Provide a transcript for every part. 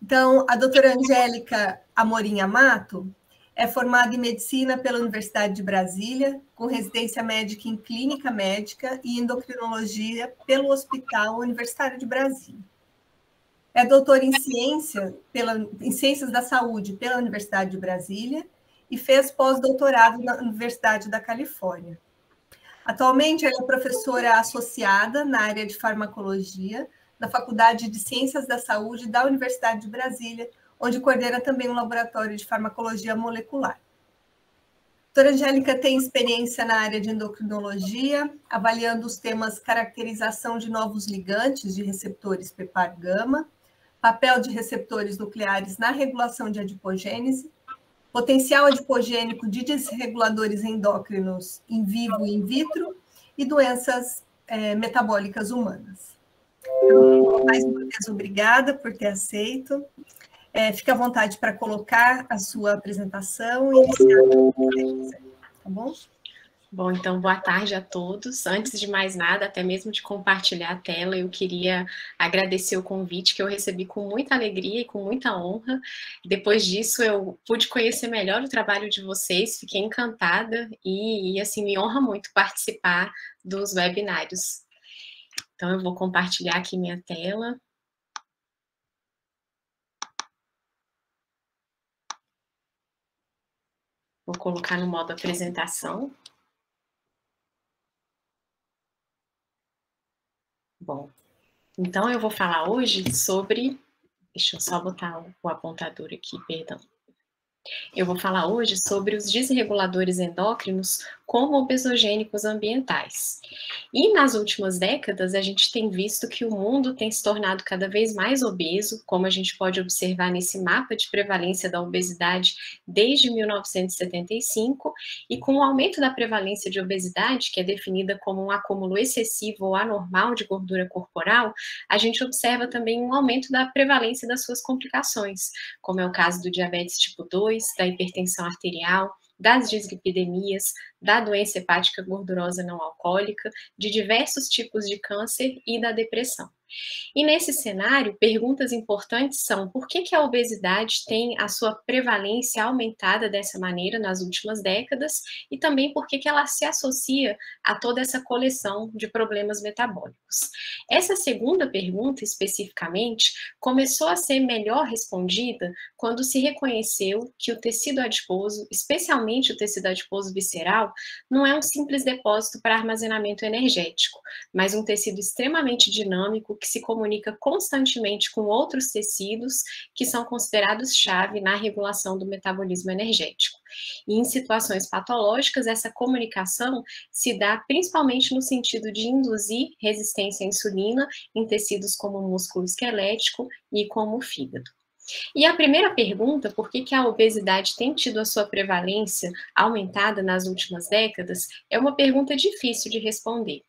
Então, a doutora Angélica Amorim Amato é formada em medicina pela Universidade de Brasília, com residência médica em clínica médica e endocrinologia pelo Hospital Universitário de Brasília. É doutora em Ciências da Saúde pela Universidade de Brasília e fez pós-doutorado na Universidade da Califórnia. Atualmente, ela é professora associada na área de farmacologia na Faculdade de Ciências da Saúde da Universidade de Brasília, onde coordena também um laboratório de farmacologia molecular. A doutora Angélica tem experiência na área de endocrinologia, avaliando os temas caracterização de novos ligantes de receptores PPAR-gama, papel de receptores nucleares na regulação de adipogênese, potencial adipogênico de desreguladores endócrinos in vivo e in vitro e doenças metabólicas humanas. Então, mais uma vez, obrigada por ter aceito. Fique à vontade para colocar a sua apresentação e iniciar, tá bom? Bom, então, boa tarde a todos. Antes de mais nada, até mesmo de compartilhar a tela, eu queria agradecer o convite que eu recebi com muita alegria e com muita honra. Depois disso, eu pude conhecer melhor o trabalho de vocês, fiquei encantada e assim, me honra muito participar dos webinários. Então, eu vou compartilhar aqui minha tela. Vou colocar no modo apresentação. Bom, então eu vou falar hoje sobre... Deixa eu só botar o apontador aqui, perdão. Eu vou falar hoje sobre os desreguladores endócrinos como obesogênicos ambientais. E nas últimas décadas, a gente tem visto que o mundo tem se tornado cada vez mais obeso, como a gente pode observar nesse mapa de prevalência da obesidade desde 1975, e com o aumento da prevalência de obesidade, que é definida como um acúmulo excessivo ou anormal de gordura corporal, a gente observa também um aumento da prevalência das suas complicações, como é o caso do diabetes tipo 2, da hipertensão arterial, das dislipidemias, da doença hepática gordurosa não alcoólica, de diversos tipos de câncer e da depressão. E nesse cenário, perguntas importantes são: por que a obesidade tem a sua prevalência aumentada dessa maneira nas últimas décadas, e também por que ela se associa a toda essa coleção de problemas metabólicos? Essa segunda pergunta, especificamente, começou a ser melhor respondida quando se reconheceu que o tecido adiposo, especialmente o tecido adiposo visceral, não é um simples depósito para armazenamento energético, mas um tecido extremamente dinâmico que se comunica constantemente com outros tecidos que são considerados chave na regulação do metabolismo energético. E em situações patológicas, essa comunicação se dá principalmente no sentido de induzir resistência à insulina em tecidos como o músculo esquelético e como o fígado. E a primeira pergunta, por que a obesidade tem tido a sua prevalência aumentada nas últimas décadas, é uma pergunta difícil de responder.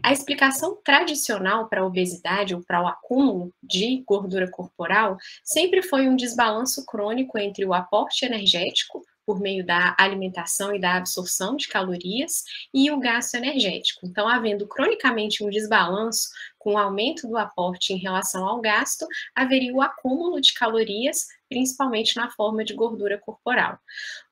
A explicação tradicional para a obesidade ou para o acúmulo de gordura corporal sempre foi um desbalanço crônico entre o aporte energético, por meio da alimentação e da absorção de calorias, e o gasto energético. Então, havendo cronicamente um desbalanço com o aumento do aporte em relação ao gasto, haveria o acúmulo de calorias, principalmente na forma de gordura corporal.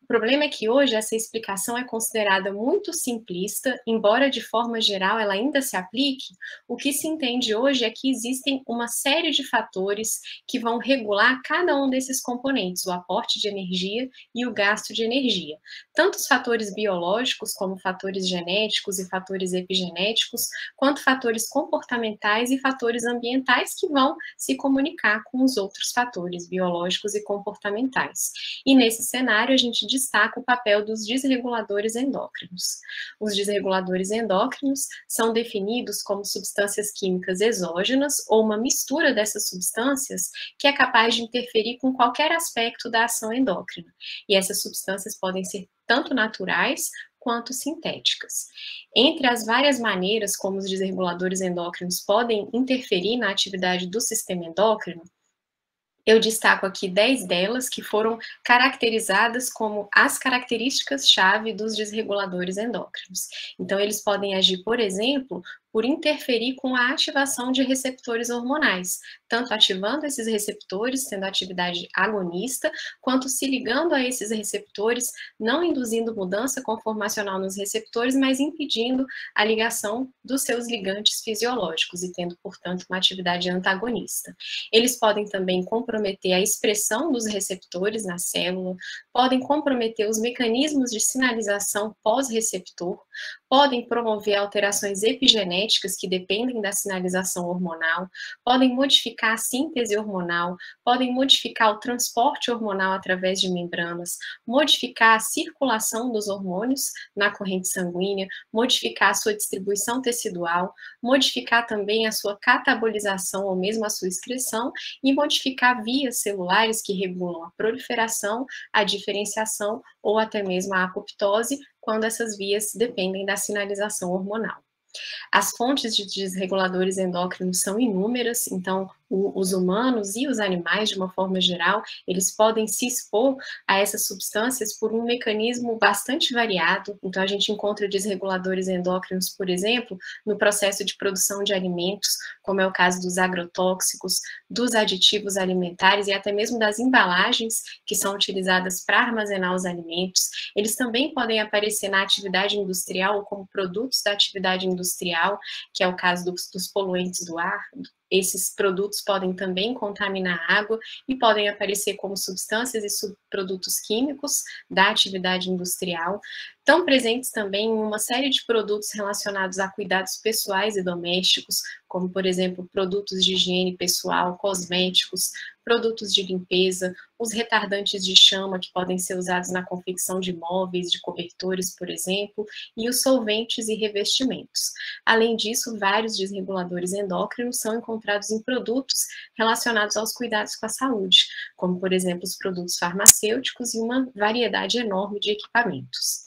O problema é que hoje essa explicação é considerada muito simplista, embora de forma geral ela ainda se aplique. O que se entende hoje é que existem uma série de fatores que vão regular cada um desses componentes, o aporte de energia e o gasto de energia. Tanto os fatores biológicos, como fatores genéticos e fatores epigenéticos, quanto fatores comportamentais e fatores ambientais que vão se comunicar com os outros fatores biológicos e comportamentais. E nesse cenário a gente destaca o papel dos desreguladores endócrinos. Os desreguladores endócrinos são definidos como substâncias químicas exógenas ou uma mistura dessas substâncias que é capaz de interferir com qualquer aspecto da ação endócrina. E essas substâncias podem ser tanto naturais quanto sintéticas. Entre as várias maneiras como os desreguladores endócrinos podem interferir na atividade do sistema endócrino, Eu destaco aqui 10 delas que foram caracterizadas como as características-chave dos desreguladores endócrinos. Então, eles podem agir, por exemplo, por interferir com a ativação de receptores hormonais, tanto ativando esses receptores, tendo atividade agonista, quanto se ligando a esses receptores, não induzindo mudança conformacional nos receptores, mas impedindo a ligação dos seus ligantes fisiológicos e tendo, portanto, uma atividade antagonista. Eles podem também comprometer a expressão dos receptores na célula, podem comprometer os mecanismos de sinalização pós-receptor, podem promover alterações epigenéticas que dependem da sinalização hormonal, podem modificar a síntese hormonal, podem modificar o transporte hormonal através de membranas, modificar a circulação dos hormônios na corrente sanguínea, modificar a sua distribuição tecidual, modificar também a sua catabolização ou mesmo a sua excreção e modificar vias celulares que regulam a proliferação, a diferenciação ou até mesmo a apoptose, quando essas vias dependem da sinalização hormonal. As fontes de desreguladores endócrinos são inúmeras, então os humanos e os animais, de uma forma geral, eles podem se expor a essas substâncias por um mecanismo bastante variado. Então, a gente encontra desreguladores endócrinos, por exemplo, no processo de produção de alimentos, como é o caso dos agrotóxicos, dos aditivos alimentares e até mesmo das embalagens que são utilizadas para armazenar os alimentos. Eles também podem aparecer na atividade industrial ou como produtos da atividade industrial, que é o caso dos poluentes do ar. Esses produtos podem também contaminar a água e podem aparecer como substâncias e subprodutos químicos da atividade industrial. Estão presentes também em uma série de produtos relacionados a cuidados pessoais e domésticos, como, por exemplo, produtos de higiene pessoal, cosméticos, produtos de limpeza, os retardantes de chama que podem ser usados na confecção de móveis, de cobertores, por exemplo, e os solventes e revestimentos. Além disso, vários desreguladores endócrinos são encontrados em produtos relacionados aos cuidados com a saúde, como, por exemplo, os produtos farmacêuticos e uma variedade enorme de equipamentos.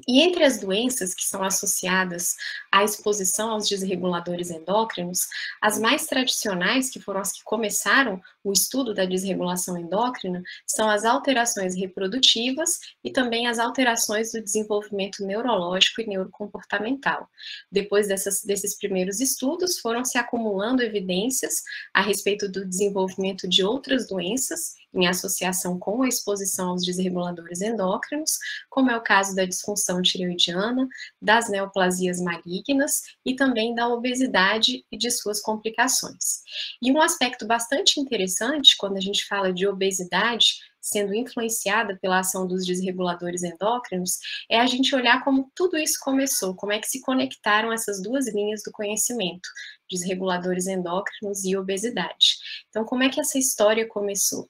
E entre as doenças que são associadas à exposição aos desreguladores endócrinos, as mais tradicionais, que foram as que começaram o estudo da desregulação endócrina, são as alterações reprodutivas e também as alterações do desenvolvimento neurológico e neurocomportamental. Depois desses primeiros estudos, foram se acumulando evidências a respeito do desenvolvimento de outras doenças em associação com a exposição aos desreguladores endócrinos, como é o caso da disfunção tireoidiana, das neoplasias malignas e também da obesidade e de suas complicações. E um aspecto bastante interessante quando a gente fala de obesidade sendo influenciada pela ação dos desreguladores endócrinos, é a gente olhar como tudo isso começou, como é que se conectaram essas duas linhas do conhecimento, desreguladores endócrinos e obesidade. Então, como é que essa história começou?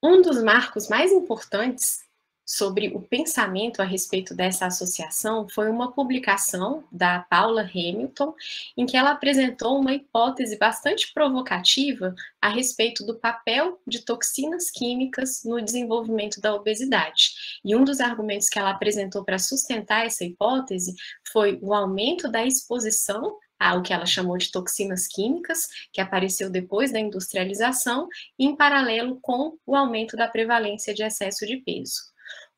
Um dos marcos mais importantes sobre o pensamento a respeito dessa associação foi uma publicação da Paula Hamilton, em que ela apresentou uma hipótese bastante provocativa a respeito do papel de toxinas químicas no desenvolvimento da obesidade. E um dos argumentos que ela apresentou para sustentar essa hipótese foi o aumento da exposição ao que ela chamou de toxinas químicas, que apareceu depois da industrialização, em paralelo com o aumento da prevalência de excesso de peso.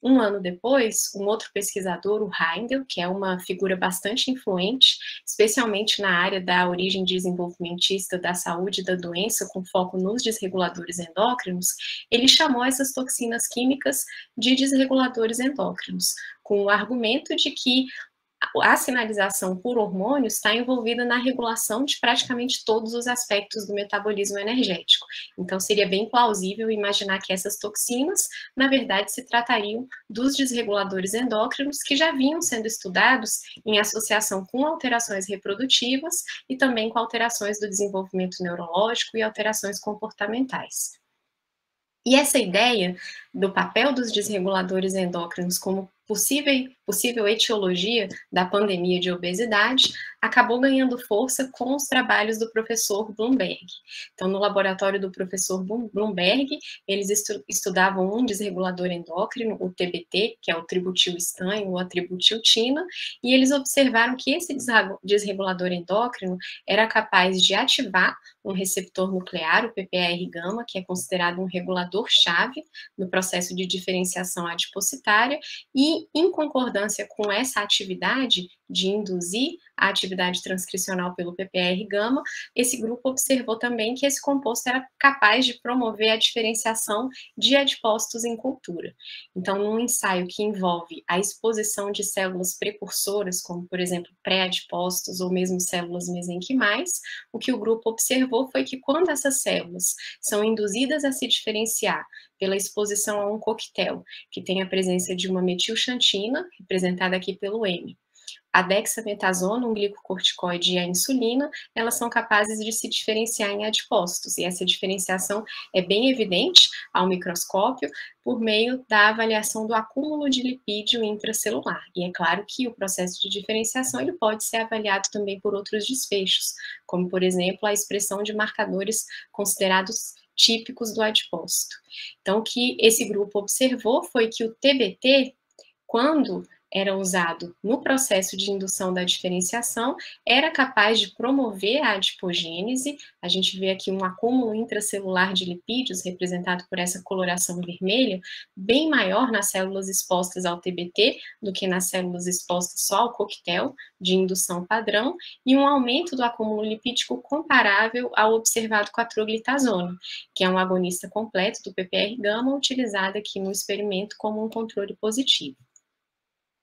Um ano depois, um outro pesquisador, o Heindel, que é uma figura bastante influente, especialmente na área da origem desenvolvimentista da saúde e da doença, com foco nos desreguladores endócrinos, ele chamou essas toxinas químicas de desreguladores endócrinos, com o argumento de que a sinalização por hormônio está envolvida na regulação de praticamente todos os aspectos do metabolismo energético. Então, seria bem plausível imaginar que essas toxinas, na verdade, se tratariam dos desreguladores endócrinos que já vinham sendo estudados em associação com alterações reprodutivas e também com alterações do desenvolvimento neurológico e alterações comportamentais. E essa ideia do papel dos desreguladores endócrinos como possível etiologia da pandemia de obesidade acabou ganhando força com os trabalhos do professor Blumberg. Então, no laboratório do professor Blumberg, eles estudavam um desregulador endócrino, o TBT, que é o tributilestano ou a tributiltina, e eles observaram que esse desregulador endócrino era capaz de ativar um receptor nuclear, o PPAR-gama, que é considerado um regulador-chave no processo de diferenciação adipositária, e em concordância com essa atividade de induzir a atividade transcricional pelo PPAR-gama, esse grupo observou também que esse composto era capaz de promover a diferenciação de adipócitos em cultura. Então, num ensaio que envolve a exposição de células precursoras, como, por exemplo, pré-adipócitos ou mesmo células mesenquimais, o que o grupo observou foi que quando essas células são induzidas a se diferenciar pela exposição a um coquetel, que tem a presença de uma metilxantina, representada aqui pelo M, a dexametasona, um glicocorticoide, e a insulina, elas são capazes de se diferenciar em adipócitos, e essa diferenciação é bem evidente ao microscópio por meio da avaliação do acúmulo de lipídio intracelular. E é claro que o processo de diferenciação ele pode ser avaliado também por outros desfechos, como, por exemplo, a expressão de marcadores considerados típicos do adipócito. Então, o que esse grupo observou foi que o TBT, quando era usado no processo de indução da diferenciação, era capaz de promover a adipogênese. A gente vê aqui um acúmulo intracelular de lipídios, representado por essa coloração vermelha, bem maior nas células expostas ao TBT do que nas células expostas só ao coquetel de indução padrão, e um aumento do acúmulo lipídico comparável ao observado com a troglitazona, que é um agonista completo do PPAR-gama, utilizado aqui no experimento como um controle positivo.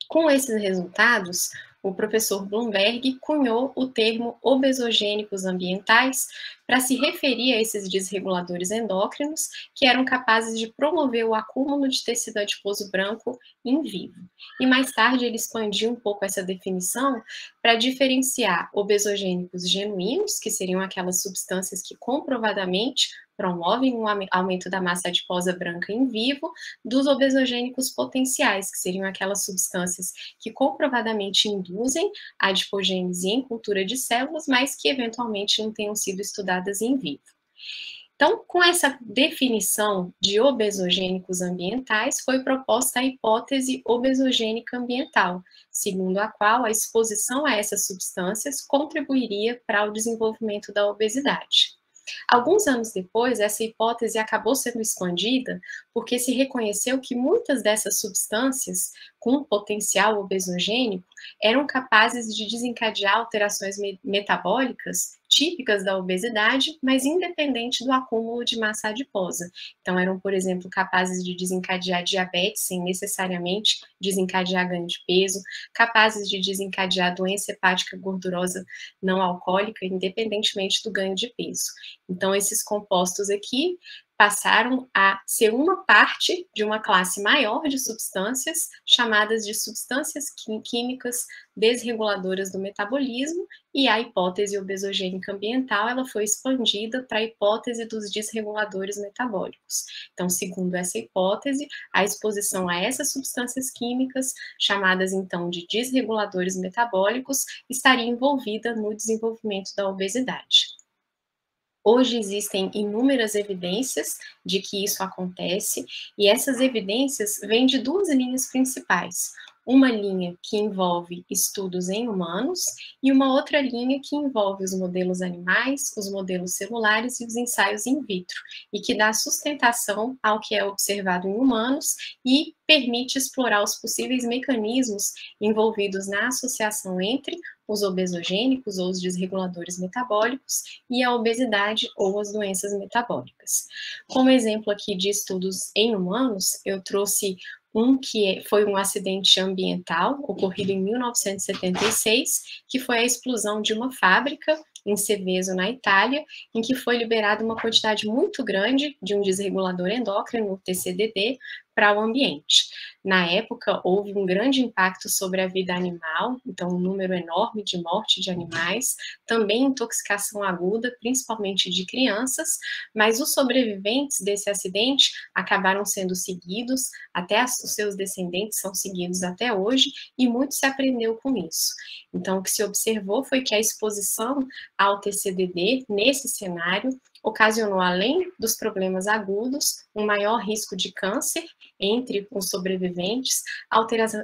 Com esses resultados, o professor Bloomberg cunhou o termo obesogênicos ambientais para se referir a esses desreguladores endócrinos que eram capazes de promover o acúmulo de tecido adiposo branco in vivo. E mais tarde ele expandiu um pouco essa definição para diferenciar obesogênicos genuínos, que seriam aquelas substâncias que comprovadamente promovem um aumento da massa adiposa branca em vivo, dos obesogênicos potenciais, que seriam aquelas substâncias que comprovadamente induzem a adipogênese em cultura de células, mas que eventualmente não tenham sido estudadas em vivo. Então, com essa definição de obesogênicos ambientais, foi proposta a hipótese obesogênica ambiental, segundo a qual a exposição a essas substâncias contribuiria para o desenvolvimento da obesidade. Alguns anos depois, essa hipótese acabou sendo expandida porque se reconheceu que muitas dessas substâncias com potencial obesogênico eram capazes de desencadear alterações metabólicas típicas da obesidade, mas independente do acúmulo de massa adiposa. Então, eram, por exemplo, capazes de desencadear diabetes sem necessariamente desencadear ganho de peso, capazes de desencadear doença hepática gordurosa não alcoólica, independentemente do ganho de peso. Então, esses compostos aqui passaram a ser uma parte de uma classe maior de substâncias, chamadas de substâncias químicas desreguladoras do metabolismo, e a hipótese obesogênica ambiental ela foi expandida para a hipótese dos desreguladores metabólicos. Então, segundo essa hipótese, a exposição a essas substâncias químicas, chamadas então de desreguladores metabólicos, estaria envolvida no desenvolvimento da obesidade. Hoje existem inúmeras evidências de que isso acontece, e essas evidências vêm de duas linhas principais. Uma linha que envolve estudos em humanos e uma outra linha que envolve os modelos animais, os modelos celulares e os ensaios in vitro, e que dá sustentação ao que é observado em humanos e permite explorar os possíveis mecanismos envolvidos na associação entre os obesogênicos ou os desreguladores metabólicos e a obesidade ou as doenças metabólicas. Como exemplo aqui de estudos em humanos, eu trouxe um que foi um acidente ambiental ocorrido em 1976, que foi a explosão de uma fábrica em Seveso, na Itália, em que foi liberada uma quantidade muito grande de um desregulador endócrino, o TCDD, para o ambiente. Na época, houve um grande impacto sobre a vida animal, então um número enorme de morte de animais, também intoxicação aguda, principalmente de crianças, mas os sobreviventes desse acidente acabaram sendo seguidos, até os seus descendentes são seguidos até hoje, e muito se aprendeu com isso. Então, o que se observou foi que a exposição ao TCDD, nesse cenário, ocasionou, além dos problemas agudos, um maior risco de câncer entre os sobreviventes,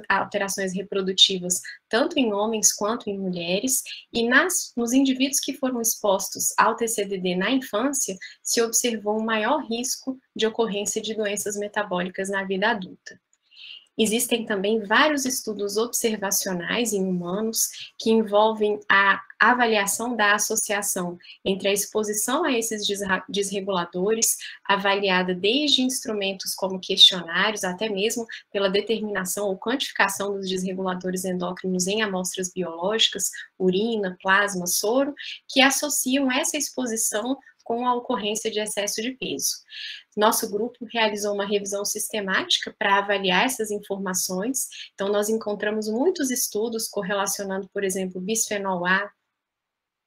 alterações reprodutivas tanto em homens quanto em mulheres, e nos indivíduos que foram expostos ao TCDD na infância, se observou um maior risco de ocorrência de doenças metabólicas na vida adulta. Existem também vários estudos observacionais em humanos que envolvem a avaliação da associação entre a exposição a esses desreguladores, avaliada desde instrumentos como questionários, até mesmo pela determinação ou quantificação dos desreguladores endócrinos em amostras biológicas, urina, plasma, soro, que associam essa exposição com a ocorrência de excesso de peso. Nosso grupo realizou uma revisão sistemática para avaliar essas informações, então nós encontramos muitos estudos correlacionando, por exemplo, bisfenol A,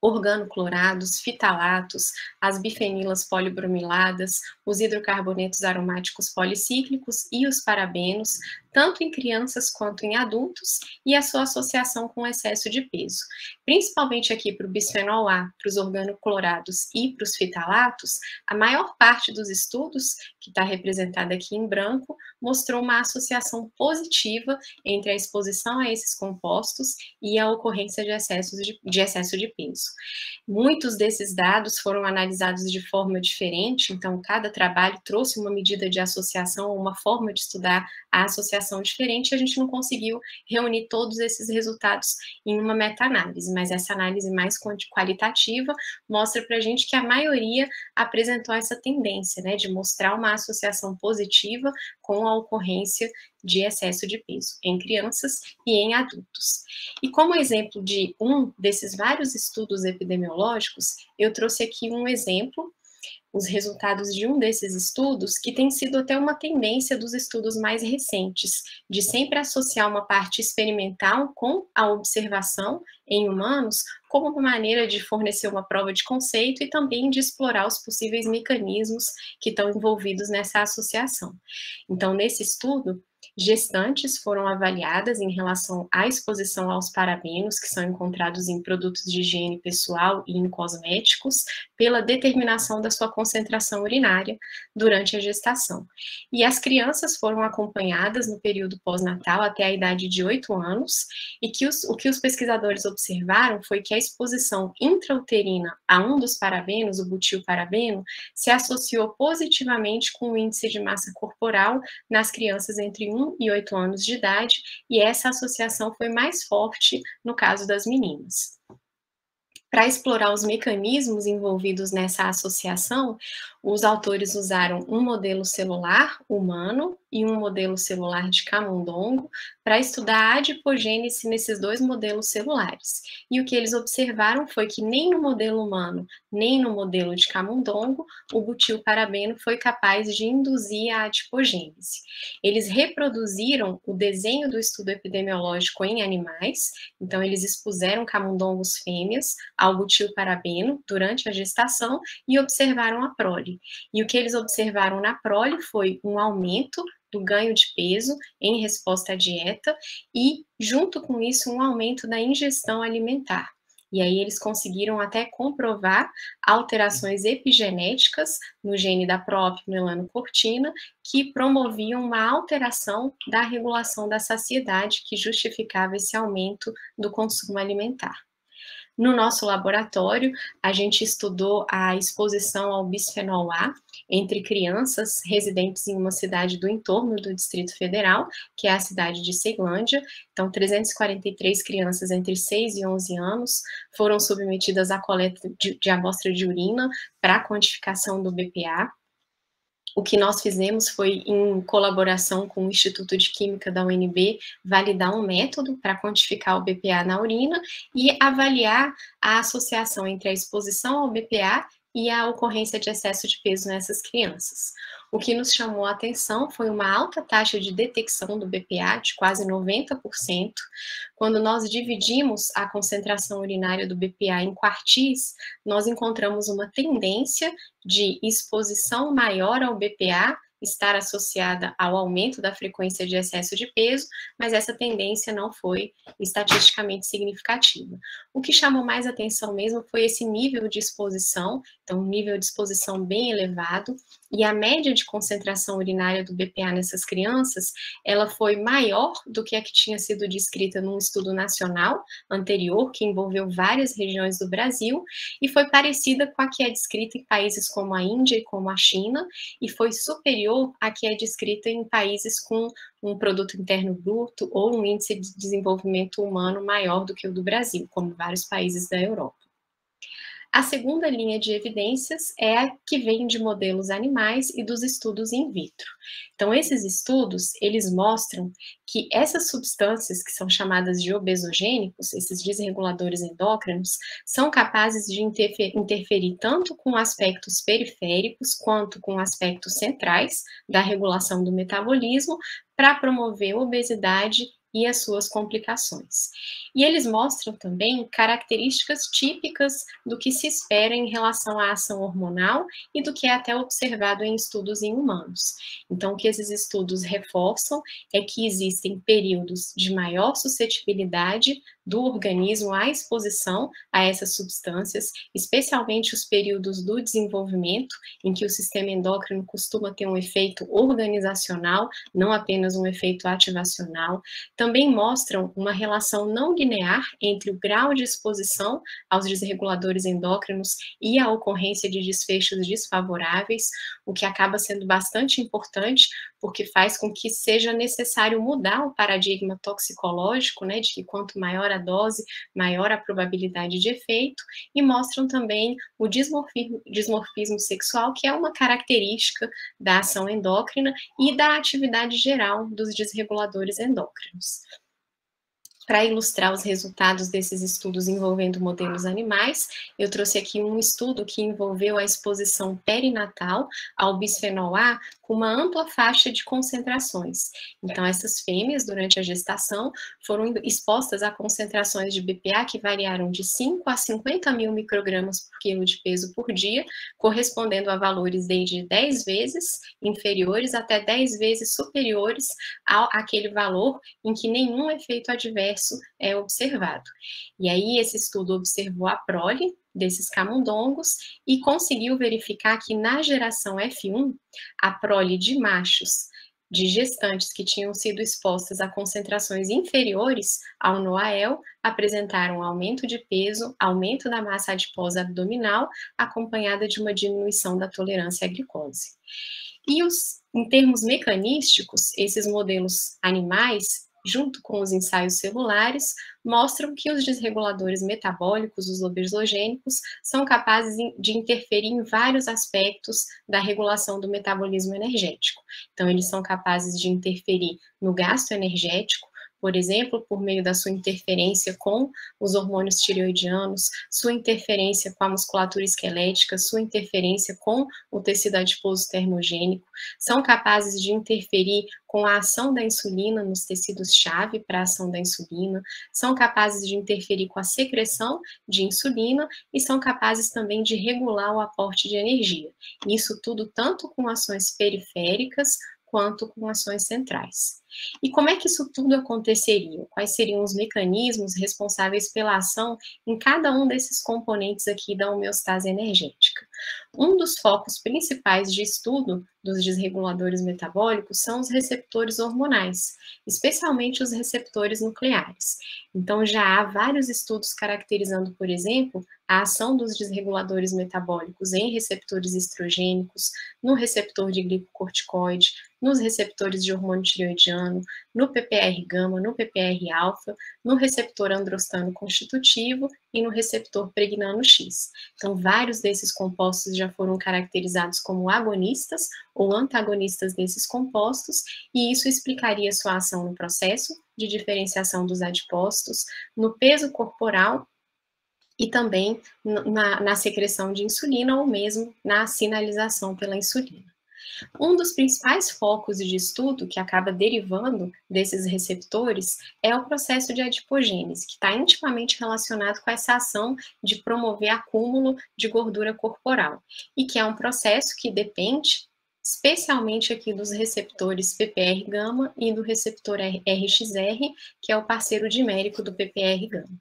organoclorados, fitalatos, as bifenilas polibromiladas, os hidrocarbonetos aromáticos policíclicos e os parabenos, tanto em crianças quanto em adultos, e a sua associação com excesso de peso. Principalmente aqui para o bisfenol A, para os organoclorados e para os fitalatos, a maior parte dos estudos, que está representada aqui em branco, mostrou uma associação positiva entre a exposição a esses compostos e a ocorrência de excesso de peso. Muitos desses dados foram analisados de forma diferente, então cada trabalho trouxe uma medida de associação, uma forma de estudar a associação diferente, e a gente não conseguiu reunir todos esses resultados em uma meta-análise, mas essa análise mais qualitativa mostra para a gente que a maioria apresentou essa tendência, né, de mostrar uma associação positiva com a ocorrência de excesso de peso em crianças e em adultos. E como exemplo de um desses vários estudos epidemiológicos, eu trouxe aqui um exemplo, os resultados de um desses estudos, que tem sido até uma tendência dos estudos mais recentes, de sempre associar uma parte experimental com a observação em humanos, como uma maneira de fornecer uma prova de conceito e também de explorar os possíveis mecanismos que estão envolvidos nessa associação. Então, nesse estudo, gestantes foram avaliadas em relação à exposição aos parabenos, que são encontrados em produtos de higiene pessoal e em cosméticos, pela determinação da sua concentração urinária durante a gestação. E as crianças foram acompanhadas no período pós-natal até a idade de 8 anos, e o que os pesquisadores observaram foi que a exposição intrauterina a um dos parabenos, o butilparabeno, se associou positivamente com o índice de massa corporal nas crianças entre 1 e 8 anos de idade, e essa associação foi mais forte no caso das meninas. Para explorar os mecanismos envolvidos nessa associação, os autores usaram um modelo celular humano e um modelo celular de camundongo para estudar a adipogênese nesses dois modelos celulares. E o que eles observaram foi que nem no modelo humano, nem no modelo de camundongo, o butilparabeno foi capaz de induzir a adipogênese. Eles reproduziram o desenho do estudo epidemiológico em animais, então eles expuseram camundongos fêmeas ao butilparabeno durante a gestação e observaram a prole. E o que eles observaram na prole foi um aumento do ganho de peso em resposta à dieta e, junto com isso, um aumento da ingestão alimentar. E aí eles conseguiram até comprovar alterações epigenéticas no gene da propionelanocortina que promoviam uma alteração da regulação da saciedade que justificava esse aumento do consumo alimentar. No nosso laboratório, a gente estudou a exposição ao bisfenol A entre crianças residentes em uma cidade do entorno do Distrito Federal, que é a cidade de Ceilândia. Então, 343 crianças entre 6 e 11 anos foram submetidas à coleta de amostra de urina para a quantificação do BPA. O que nós fizemos foi, em colaboração com o Instituto de Química da UNB, validar um método para quantificar o BPA na urina e avaliar a associação entre a exposição ao BPA e a ocorrência de excesso de peso nessas crianças. O que nos chamou a atenção foi uma alta taxa de detecção do BPA, de quase 90%. Quando nós dividimos a concentração urinária do BPA em quartis, nós encontramos uma tendência de exposição maior ao BPA estar associada ao aumento da frequência de excesso de peso, mas essa tendência não foi estatisticamente significativa. O que chamou mais atenção mesmo foi esse nível de exposição, então um nível de exposição bem elevado, e a média de concentração urinária do BPA nessas crianças, ela foi maior do que a que tinha sido descrita num estudo nacional anterior, que envolveu várias regiões do Brasil, e foi parecida com a que é descrita em países como a Índia e como a China, e foi superior à que é descrita em países com um produto interno bruto ou um índice de desenvolvimento humano maior do que o do Brasil, como vários países da Europa. A segunda linha de evidências é a que vem de modelos animais e dos estudos in vitro. Então, esses estudos, eles mostram que essas substâncias que são chamadas de obesogênicos, esses desreguladores endócrinos, são capazes de interferir tanto com aspectos periféricos quanto com aspectos centrais da regulação do metabolismo para promover obesidade e as suas complicações. E eles mostram também características típicas do que se espera em relação à ação hormonal e do que é até observado em estudos em humanos. Então, o que esses estudos reforçam é que existem períodos de maior suscetibilidade do organismo à exposição a essas substâncias, especialmente os períodos do desenvolvimento, em que o sistema endócrino costuma ter um efeito organizacional, não apenas um efeito ativacional. Também mostram uma relação não linear entre o grau de exposição aos desreguladores endócrinos e a ocorrência de desfechos desfavoráveis, o que acaba sendo bastante importante, porque faz com que seja necessário mudar o paradigma toxicológico, né, de que quanto maior a dose, maior a probabilidade de efeito, e mostram também o dismorfismo sexual, que é uma característica da ação endócrina e da atividade geral dos desreguladores endócrinos. Para ilustrar os resultados desses estudos envolvendo modelos animais, eu trouxe aqui um estudo que envolveu a exposição perinatal ao bisfenol A com uma ampla faixa de concentrações. Então, essas fêmeas, durante a gestação, foram expostas a concentrações de BPA que variaram de 5 a 50 mil microgramas por quilo de peso por dia, correspondendo a valores desde 10 vezes inferiores até 10 vezes superiores àquele valor em que nenhum efeito adverso é observado. E aí esse estudo observou a prole desses camundongos e conseguiu verificar que na geração F1, a prole de machos de gestantes que tinham sido expostas a concentrações inferiores ao NOAEL apresentaram aumento de peso, aumento da massa adiposa abdominal, acompanhada de uma diminuição da tolerância à glicose. E em termos mecanísticos, esses modelos animais, junto com os ensaios celulares, mostram que os desreguladores metabólicos, os obesogênicos, são capazes de interferir em vários aspectos da regulação do metabolismo energético. Então, eles são capazes de interferir no gasto energético, por exemplo, por meio da sua interferência com os hormônios tireoidianos, sua interferência com a musculatura esquelética, sua interferência com o tecido adiposo termogênico, são capazes de interferir com a ação da insulina nos tecidos-chave para a ação da insulina, são capazes de interferir com a secreção de insulina e são capazes também de regular o aporte de energia. Isso tudo tanto com ações periféricas quanto com ações centrais. E como é que isso tudo aconteceria? Quais seriam os mecanismos responsáveis pela ação em cada um desses componentes aqui da homeostase energética? Um dos focos principais de estudo dos desreguladores metabólicos são os receptores hormonais, especialmente os receptores nucleares. Então, já há vários estudos caracterizando, por exemplo, a ação dos desreguladores metabólicos em receptores estrogênicos, no receptor de glicocorticoide, nos receptores de hormônio tireoidiano, no PPR-gama, no PPR-alfa, no receptor androstano constitutivo e no receptor pregnano X. Então, vários desses compostos já foram caracterizados como agonistas ou antagonistas desses compostos, e isso explicaria sua ação no processo de diferenciação dos adipócitos, no peso corporal e também na secreção de insulina ou mesmo na sinalização pela insulina. Um dos principais focos de estudo que acaba derivando desses receptores é o processo de adipogênese, que está intimamente relacionado com essa ação de promover acúmulo de gordura corporal, e que é um processo que depende especialmente aqui dos receptores PPR-gama e do receptor RXR, que é o parceiro dimérico do PPR-gama.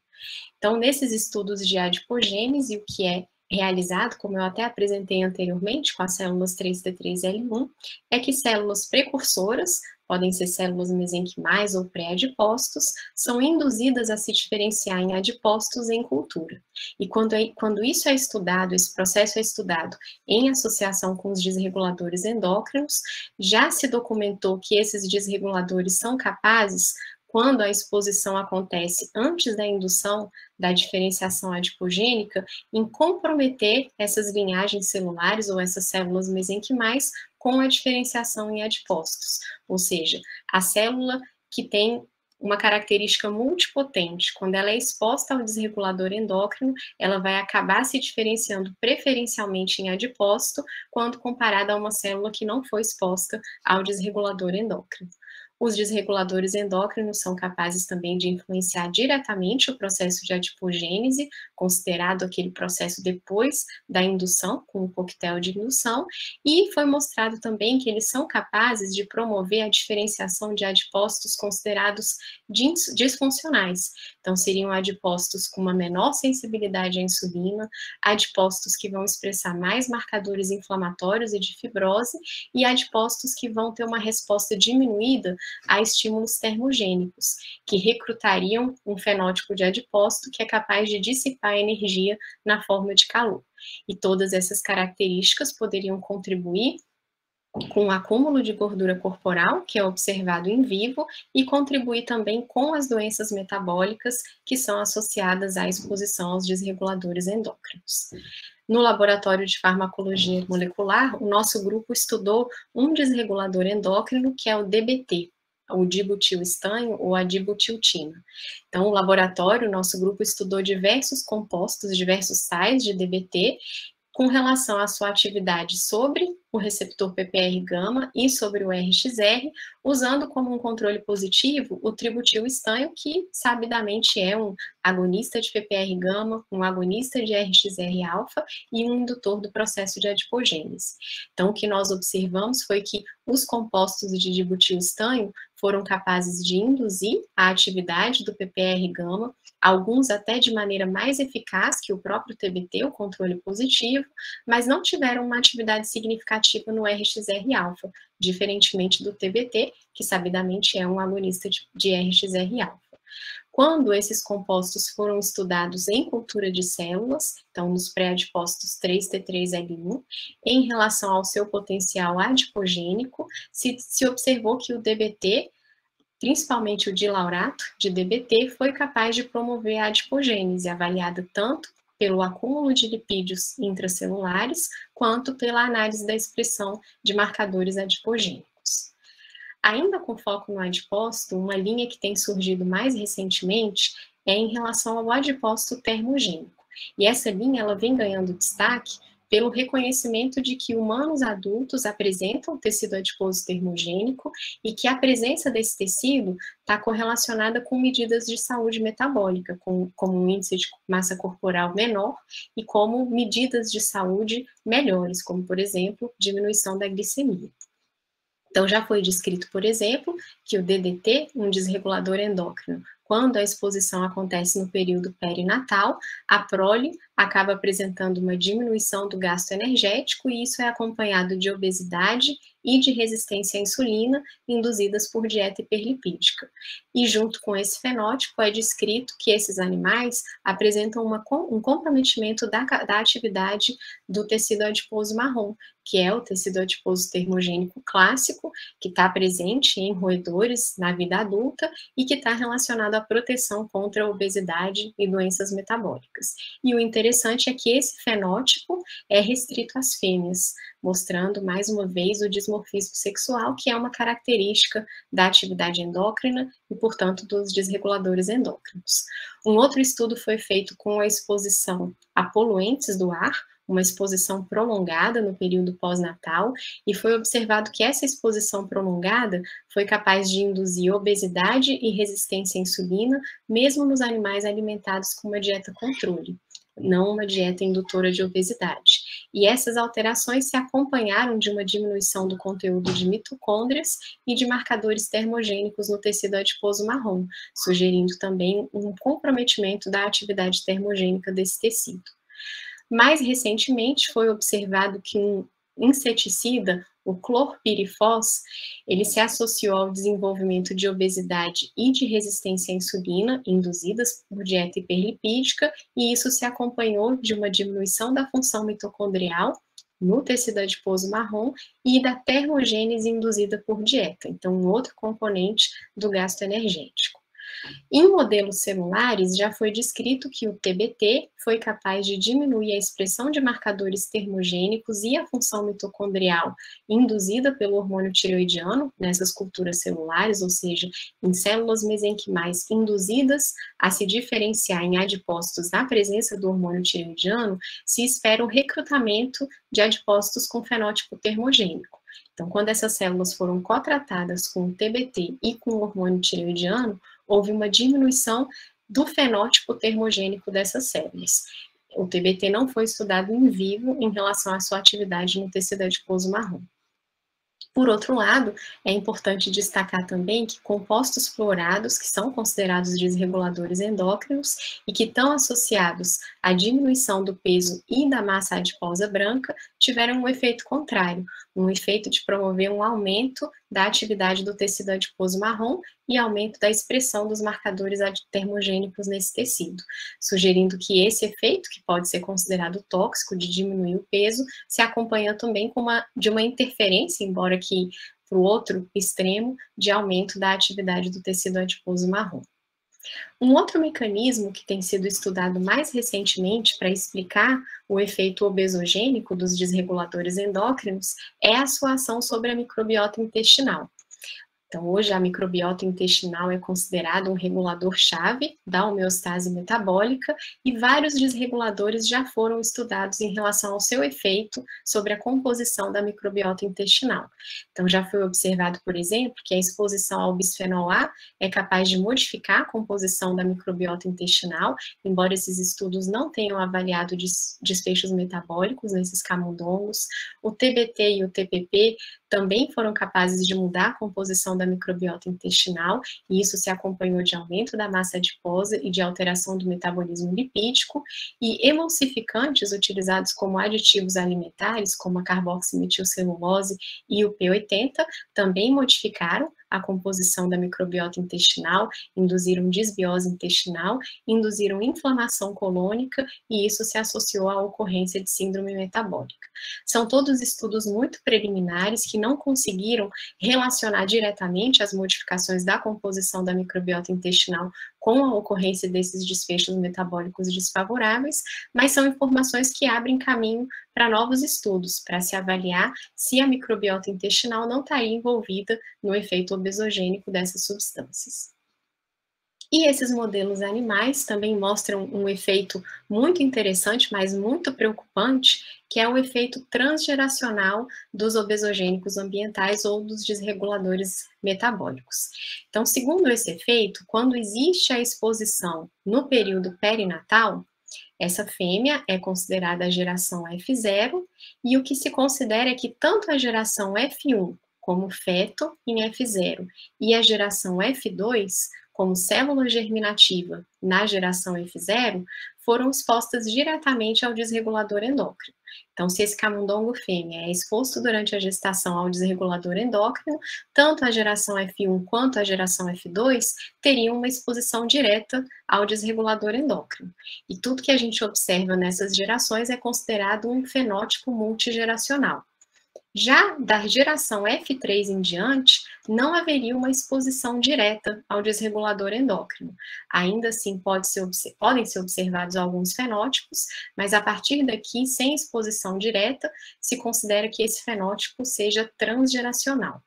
Então, nesses estudos de adipogênese, o que é realizado, como eu até apresentei anteriormente com as células 3T3L1, é que células precursoras, podem ser células mesenquimais ou pré-adipócitos, são induzidas a se diferenciar em adipócitos em cultura. E quando isso é estudado, esse processo é estudado em associação com os desreguladores endócrinos, já se documentou que esses desreguladores são capazes, quando a exposição acontece antes da indução da diferenciação adipogênica, em comprometer essas linhagens celulares ou essas células mesenquimais com a diferenciação em adipócitos. Ou seja, a célula que tem uma característica multipotente, quando ela é exposta ao desregulador endócrino, ela vai acabar se diferenciando preferencialmente em adipócito, quando comparada a uma célula que não foi exposta ao desregulador endócrino. Os desreguladores endócrinos são capazes também de influenciar diretamente o processo de adipogênese, considerado aquele processo depois da indução, com o coquetel de indução, e foi mostrado também que eles são capazes de promover a diferenciação de adipócitos considerados disfuncionais. Então, seriam adipócitos com uma menor sensibilidade à insulina, adipócitos que vão expressar mais marcadores inflamatórios e de fibrose, e adipócitos que vão ter uma resposta diminuída a estímulos termogênicos, que recrutariam um fenótipo de adipócito que é capaz de dissipar a energia na forma de calor. E todas essas características poderiam contribuir com o acúmulo de gordura corporal, que é observado em vivo, e contribuir também com as doenças metabólicas que são associadas à exposição aos desreguladores endócrinos. No laboratório de farmacologia molecular, o nosso grupo estudou um desregulador endócrino, que é o DBT, o dibutilestanho ou a dibutiltina. Então, o laboratório, o nosso grupo estudou diversos compostos, diversos sais de DBT, com relação à sua atividade sobre o receptor PPR-gama e sobre o RXR, usando como um controle positivo o tributilestanho, que sabidamente é um agonista de PPR-gama, um agonista de RXR-alfa e um indutor do processo de adipogênese. Então, o que nós observamos foi que os compostos de dibutilestanho foram capazes de induzir a atividade do PPR-gama, alguns até de maneira mais eficaz que o próprio TBT, o controle positivo, mas não tiveram uma atividade significativa no RXR-alfa, diferentemente do TBT, que sabidamente é um agonista de RXR-alfa. Quando esses compostos foram estudados em cultura de células, então nos pré-adipócitos 3T3L1, em relação ao seu potencial adipogênico, se observou que o DBT, principalmente o dilaurato de DBT, foi capaz de promover a adipogênese, avaliada tanto pelo acúmulo de lipídios intracelulares, quanto pela análise da expressão de marcadores adipogênicos. Ainda com foco no adipócito, uma linha que tem surgido mais recentemente é em relação ao adipócito termogênico. E essa linha ela vem ganhando destaque pelo reconhecimento de que humanos adultos apresentam tecido adiposo termogênico e que a presença desse tecido está correlacionada com medidas de saúde metabólica, como um índice de massa corporal menor e como medidas de saúde melhores, como, por exemplo, diminuição da glicemia. Então, já foi descrito, por exemplo, que o DDT, um desregulador endócrino, quando a exposição acontece no período perinatal, a prole acaba apresentando uma diminuição do gasto energético e isso é acompanhado de obesidade e de resistência à insulina induzidas por dieta hiperlipídica. E junto com esse fenótipo é descrito que esses animais apresentam um comprometimento da atividade do tecido adiposo marrom, que é o tecido adiposo termogênico clássico, que está presente em roedores na vida adulta e que está relacionado à proteção contra a obesidade e doenças metabólicas. E o interessante é que esse fenótipo é restrito às fêmeas, mostrando mais uma vez o dimorfismo sexual, que é uma característica da atividade endócrina e, portanto, dos desreguladores endócrinos. Um outro estudo foi feito com a exposição a poluentes do ar, uma exposição prolongada no período pós-natal, e foi observado que essa exposição prolongada foi capaz de induzir obesidade e resistência à insulina, mesmo nos animais alimentados com uma dieta controle, não uma dieta indutora de obesidade. E essas alterações se acompanharam de uma diminuição do conteúdo de mitocôndrias e de marcadores termogênicos no tecido adiposo marrom, sugerindo também um comprometimento da atividade termogênica desse tecido. Mais recentemente, foi observado que um inseticida, o clorpirifos, ele se associou ao desenvolvimento de obesidade e de resistência à insulina induzidas por dieta hiperlipídica, e isso se acompanhou de uma diminuição da função mitocondrial no tecido adiposo marrom e da termogênese induzida por dieta, então um outro componente do gasto energético. Em modelos celulares, já foi descrito que o TBT foi capaz de diminuir a expressão de marcadores termogênicos e a função mitocondrial induzida pelo hormônio tireoidiano nessas culturas celulares, ou seja, em células mesenquimais induzidas a se diferenciar em adipócitos na presença do hormônio tireoidiano, se espera o recrutamento de adipócitos com fenótipo termogênico. Então, quando essas células foram cotratadas com o TBT e com o hormônio tireoidiano, houve uma diminuição do fenótipo termogênico dessas células. O TBT não foi estudado em vivo em relação à sua atividade no tecido adiposo marrom. Por outro lado, é importante destacar também que compostos fluorados, que são considerados desreguladores endócrinos e que estão associados à diminuição do peso e da massa adiposa branca, tiveram um efeito contrário, um efeito de promover um aumento da atividade do tecido adiposo marrom e aumento da expressão dos marcadores termogênicos nesse tecido, sugerindo que esse efeito, que pode ser considerado tóxico de diminuir o peso, se acompanha também de uma interferência, embora que para o outro extremo, de aumento da atividade do tecido adiposo marrom. Um outro mecanismo que tem sido estudado mais recentemente para explicar o efeito obesogênico dos desreguladores endócrinos é a sua ação sobre a microbiota intestinal. Então, hoje a microbiota intestinal é considerada um regulador-chave da homeostase metabólica e vários desreguladores já foram estudados em relação ao seu efeito sobre a composição da microbiota intestinal. Então, já foi observado, por exemplo, que a exposição ao bisfenol A é capaz de modificar a composição da microbiota intestinal, embora esses estudos não tenham avaliado desfechos metabólicos nesses camundongos. O TBT e o TPP também foram capazes de mudar a composição da microbiota intestinal, e isso se acompanhou de aumento da massa adiposa e de alteração do metabolismo lipídico, e emulsificantes utilizados como aditivos alimentares, como a carboximetilcelulose e o P80, também modificaram a composição da microbiota intestinal, induziram disbiose intestinal, induziram inflamação colônica, e isso se associou à ocorrência de síndrome metabólica. São todos estudos muito preliminares que não conseguiram relacionar diretamente as modificações da composição da microbiota intestinal com a ocorrência desses desfechos metabólicos desfavoráveis, mas são informações que abrem caminho para novos estudos, para se avaliar se a microbiota intestinal não estaria envolvida no efeito obesogênico dessas substâncias. E esses modelos animais também mostram um efeito muito interessante, mas muito preocupante, que é o efeito transgeracional dos obesogênicos ambientais ou dos desreguladores metabólicos. Então, segundo esse efeito, quando existe a exposição no período perinatal, essa fêmea é considerada a geração F0, e o que se considera é que tanto a geração F1 como feto em F0 e a geração F2 como célula germinativa na geração F0, foram expostas diretamente ao desregulador endócrino. Então, se esse camundongo fêmea é exposto durante a gestação ao desregulador endócrino, tanto a geração F1 quanto a geração F2 teriam uma exposição direta ao desregulador endócrino. E tudo que a gente observa nessas gerações é considerado um fenótipo multigeracional. Já da geração F3 em diante, não haveria uma exposição direta ao desregulador endócrino. Ainda assim, podem ser observados alguns fenótipos, mas a partir daqui, sem exposição direta, se considera que esse fenótipo seja transgeracional.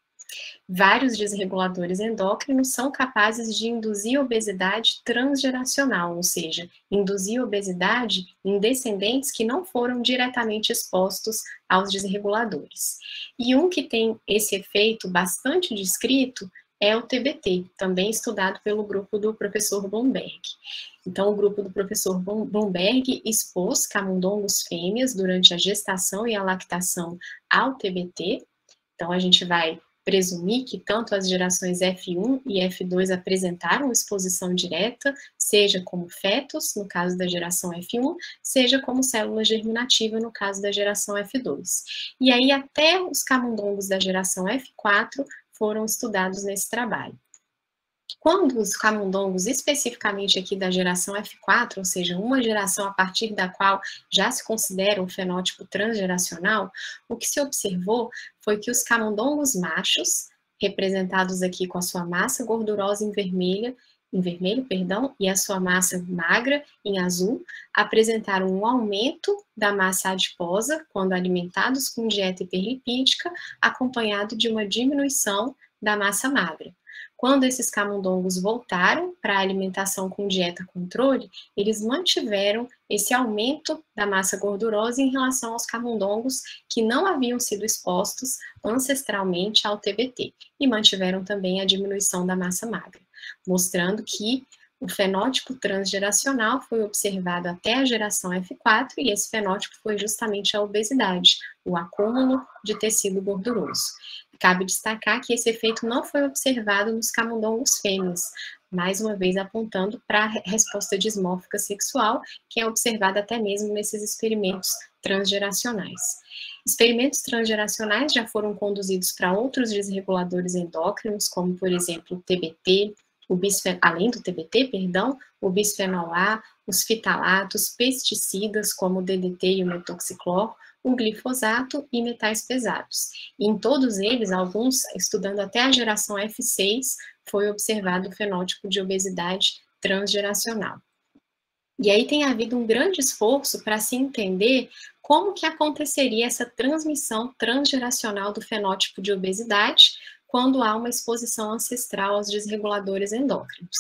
Vários desreguladores endócrinos são capazes de induzir obesidade transgeracional, ou seja, induzir obesidade em descendentes que não foram diretamente expostos aos desreguladores. E um que tem esse efeito bastante descrito é o TBT, também estudado pelo grupo do professor Blumberg. Então, o grupo do professor Blumberg expôs camundongos fêmeas durante a gestação e a lactação ao TBT. Então, a gente vai presumir que tanto as gerações F1 e F2 apresentaram exposição direta, seja como fetos, no caso da geração F1, seja como célula germinativa, no caso da geração F2. E aí, até os camundongos da geração F4 foram estudados nesse trabalho. Quando os camundongos, especificamente aqui da geração F4, ou seja, uma geração a partir da qual já se considera um fenótipo transgeracional, o que se observou foi que os camundongos machos, representados aqui com a sua massa gordurosa em vermelho, e a sua massa magra em azul, apresentaram um aumento da massa adiposa quando alimentados com dieta hiperlipídica, acompanhado de uma diminuição da massa magra. Quando esses camundongos voltaram para a alimentação com dieta controle, eles mantiveram esse aumento da massa gordurosa em relação aos camundongos que não haviam sido expostos ancestralmente ao TBT, e mantiveram também a diminuição da massa magra, mostrando que o fenótipo transgeracional foi observado até a geração F4, e esse fenótipo foi justamente a obesidade, o acúmulo de tecido gorduroso. Cabe destacar que esse efeito não foi observado nos camundongos fêmeas, mais uma vez apontando para a resposta dismórfica sexual, que é observada até mesmo nesses experimentos transgeracionais. Experimentos transgeracionais já foram conduzidos para outros desreguladores endócrinos, como, por exemplo, o TBT, além do TBT, o bisfenol A, os fitalatos, pesticidas como o DDT e o metoxiclor, o glifosato e metais pesados. E em todos eles, alguns, estudando até a geração F6, foi observado o fenótipo de obesidade transgeracional. E aí tem havido um grande esforço para se entender como que aconteceria essa transmissão transgeracional do fenótipo de obesidade quando há uma exposição ancestral aos desreguladores endócrinos.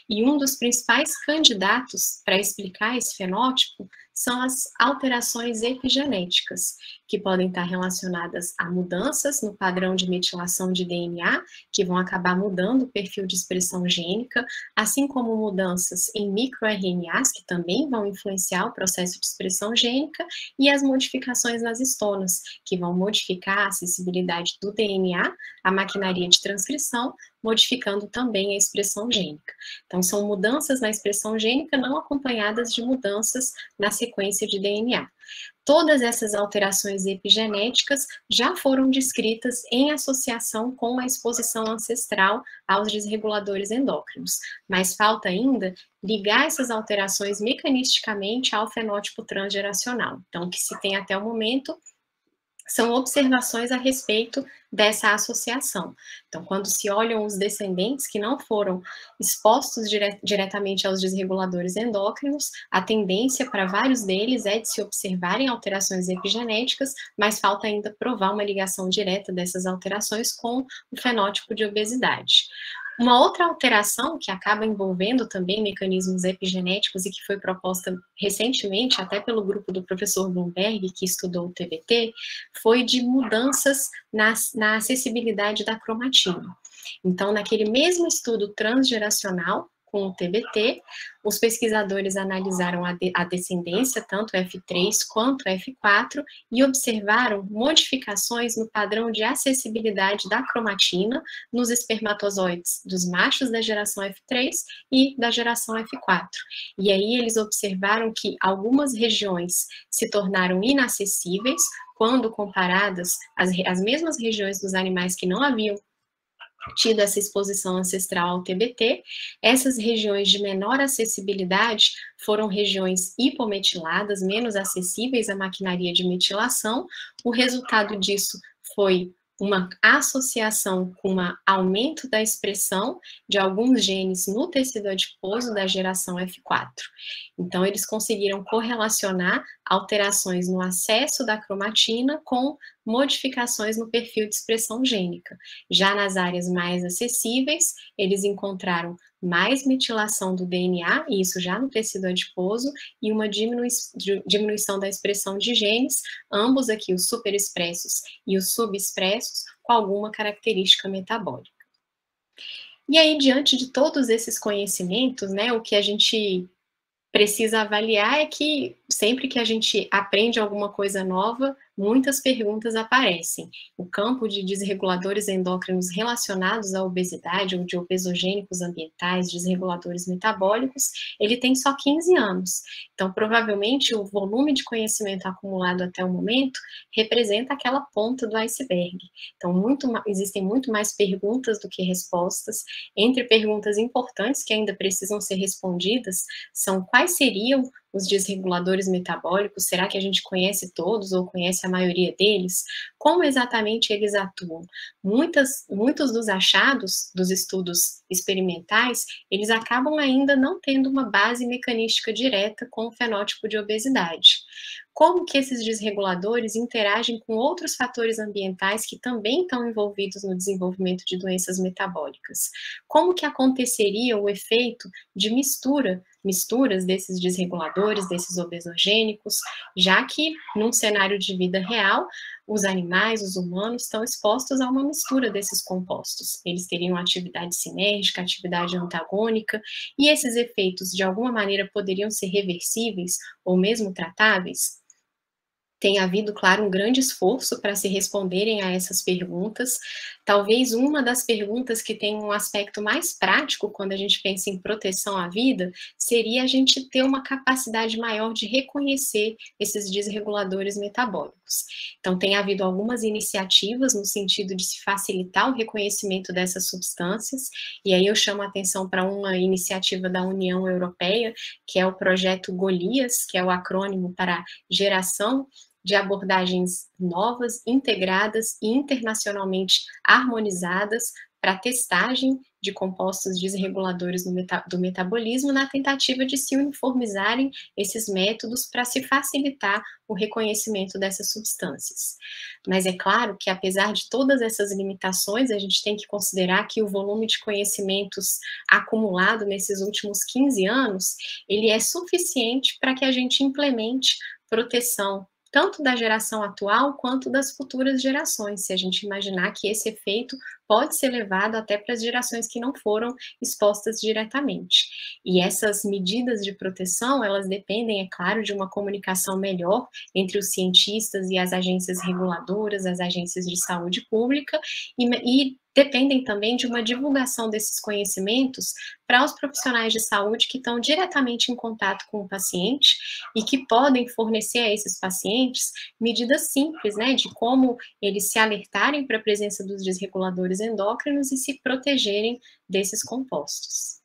E um dos principais candidatos para explicar esse fenótipo são as alterações epigenéticas, que podem estar relacionadas a mudanças no padrão de metilação de DNA, que vão acabar mudando o perfil de expressão gênica, assim como mudanças em microRNAs, que também vão influenciar o processo de expressão gênica, e as modificações nas histonas, que vão modificar a acessibilidade do DNA, a maquinaria de transcrição, modificando também a expressão gênica. Então, são mudanças na expressão gênica não acompanhadas de mudanças na sequência de DNA. Todas essas alterações epigenéticas já foram descritas em associação com a exposição ancestral aos desreguladores endócrinos, mas falta ainda ligar essas alterações mecanisticamente ao fenótipo transgeracional. Então, o que se tem até o momento são observações a respeito dessa associação. Então, quando se olham os descendentes que não foram expostos diretamente aos desreguladores endócrinos, a tendência para vários deles é de se observarem alterações epigenéticas, mas falta ainda provar uma ligação direta dessas alterações com o fenótipo de obesidade. Uma outra alteração que acaba envolvendo também mecanismos epigenéticos e que foi proposta recentemente até pelo grupo do professor Blumberg, que estudou o TBT, foi de mudanças na acessibilidade da cromatina. Então, naquele mesmo estudo transgeracional com o TBT, os pesquisadores analisaram a descendência, tanto F3 quanto F4, e observaram modificações no padrão de acessibilidade da cromatina nos espermatozoides dos machos da geração F3 e da geração F4. E aí eles observaram que algumas regiões se tornaram inacessíveis quando comparadas às mesmas regiões dos animais que não haviam tido essa exposição ancestral ao TBT. Essas regiões de menor acessibilidade foram regiões hipometiladas, menos acessíveis à maquinaria de metilação. O resultado disso foi uma associação com um aumento da expressão de alguns genes no tecido adiposo da geração F4. Então, eles conseguiram correlacionar alterações no acesso da cromatina com modificações no perfil de expressão gênica. Já nas áreas mais acessíveis, eles encontraram mais metilação do DNA, e isso já no tecido adiposo, e uma diminuição da expressão de genes, ambos aqui, os superexpressos e os subexpressos, com alguma característica metabólica. E aí, diante de todos esses conhecimentos, né, o que a gente precisa avaliar é que sempre que a gente aprende alguma coisa nova, muitas perguntas aparecem. O campo de desreguladores endócrinos relacionados à obesidade ou de obesogênicos ambientais, desreguladores metabólicos, ele tem só 15 anos. Então, provavelmente, o volume de conhecimento acumulado até o momento representa aquela ponta do iceberg. Então, existem muito mais perguntas do que respostas. Entre perguntas importantes que ainda precisam ser respondidas são quais seriam os desreguladores metabólicos? Será que a gente conhece todos ou conhece a maioria deles? Como exatamente eles atuam? Muitos dos achados dos estudos experimentais, eles acabam ainda não tendo uma base mecanística direta com o fenótipo de obesidade. Como que esses desreguladores interagem com outros fatores ambientais que também estão envolvidos no desenvolvimento de doenças metabólicas? Como que aconteceria o efeito de misturas desses desreguladores, desses obesogênicos, já que num cenário de vida real, os animais, os humanos, estão expostos a uma mistura desses compostos. Eles teriam atividade sinérgica, atividade antagônica, e esses efeitos, de alguma maneira, poderiam ser reversíveis ou mesmo tratáveis? Tem havido, claro, um grande esforço para se responderem a essas perguntas. Talvez uma das perguntas que tem um aspecto mais prático quando a gente pensa em proteção à vida seria a gente ter uma capacidade maior de reconhecer esses desreguladores metabólicos. Então, tem havido algumas iniciativas no sentido de se facilitar o reconhecimento dessas substâncias, e aí eu chamo a atenção para uma iniciativa da União Europeia, que é o projeto Golias, que é o acrônimo para Geração de Abordagens Novas, Integradas e Internacionalmente Harmonizadas para testagem de compostos desreguladores do metabolismo, na tentativa de se uniformizarem esses métodos para se facilitar o reconhecimento dessas substâncias. Mas é claro que, apesar de todas essas limitações, a gente tem que considerar que o volume de conhecimentos acumulado nesses últimos 15 anos, ele é suficiente para que a gente implemente proteção tanto da geração atual quanto das futuras gerações, se a gente imaginar que esse efeito pode ser levado até para as gerações que não foram expostas diretamente. E essas medidas de proteção, elas dependem, é claro, de uma comunicação melhor entre os cientistas e as agências reguladoras, as agências de saúde pública, e dependem também de uma divulgação desses conhecimentos para os profissionais de saúde que estão diretamente em contato com o paciente e que podem fornecer a esses pacientes medidas simples, né, de como eles se alertarem para a presença dos desreguladores endócrinos e se protegerem desses compostos.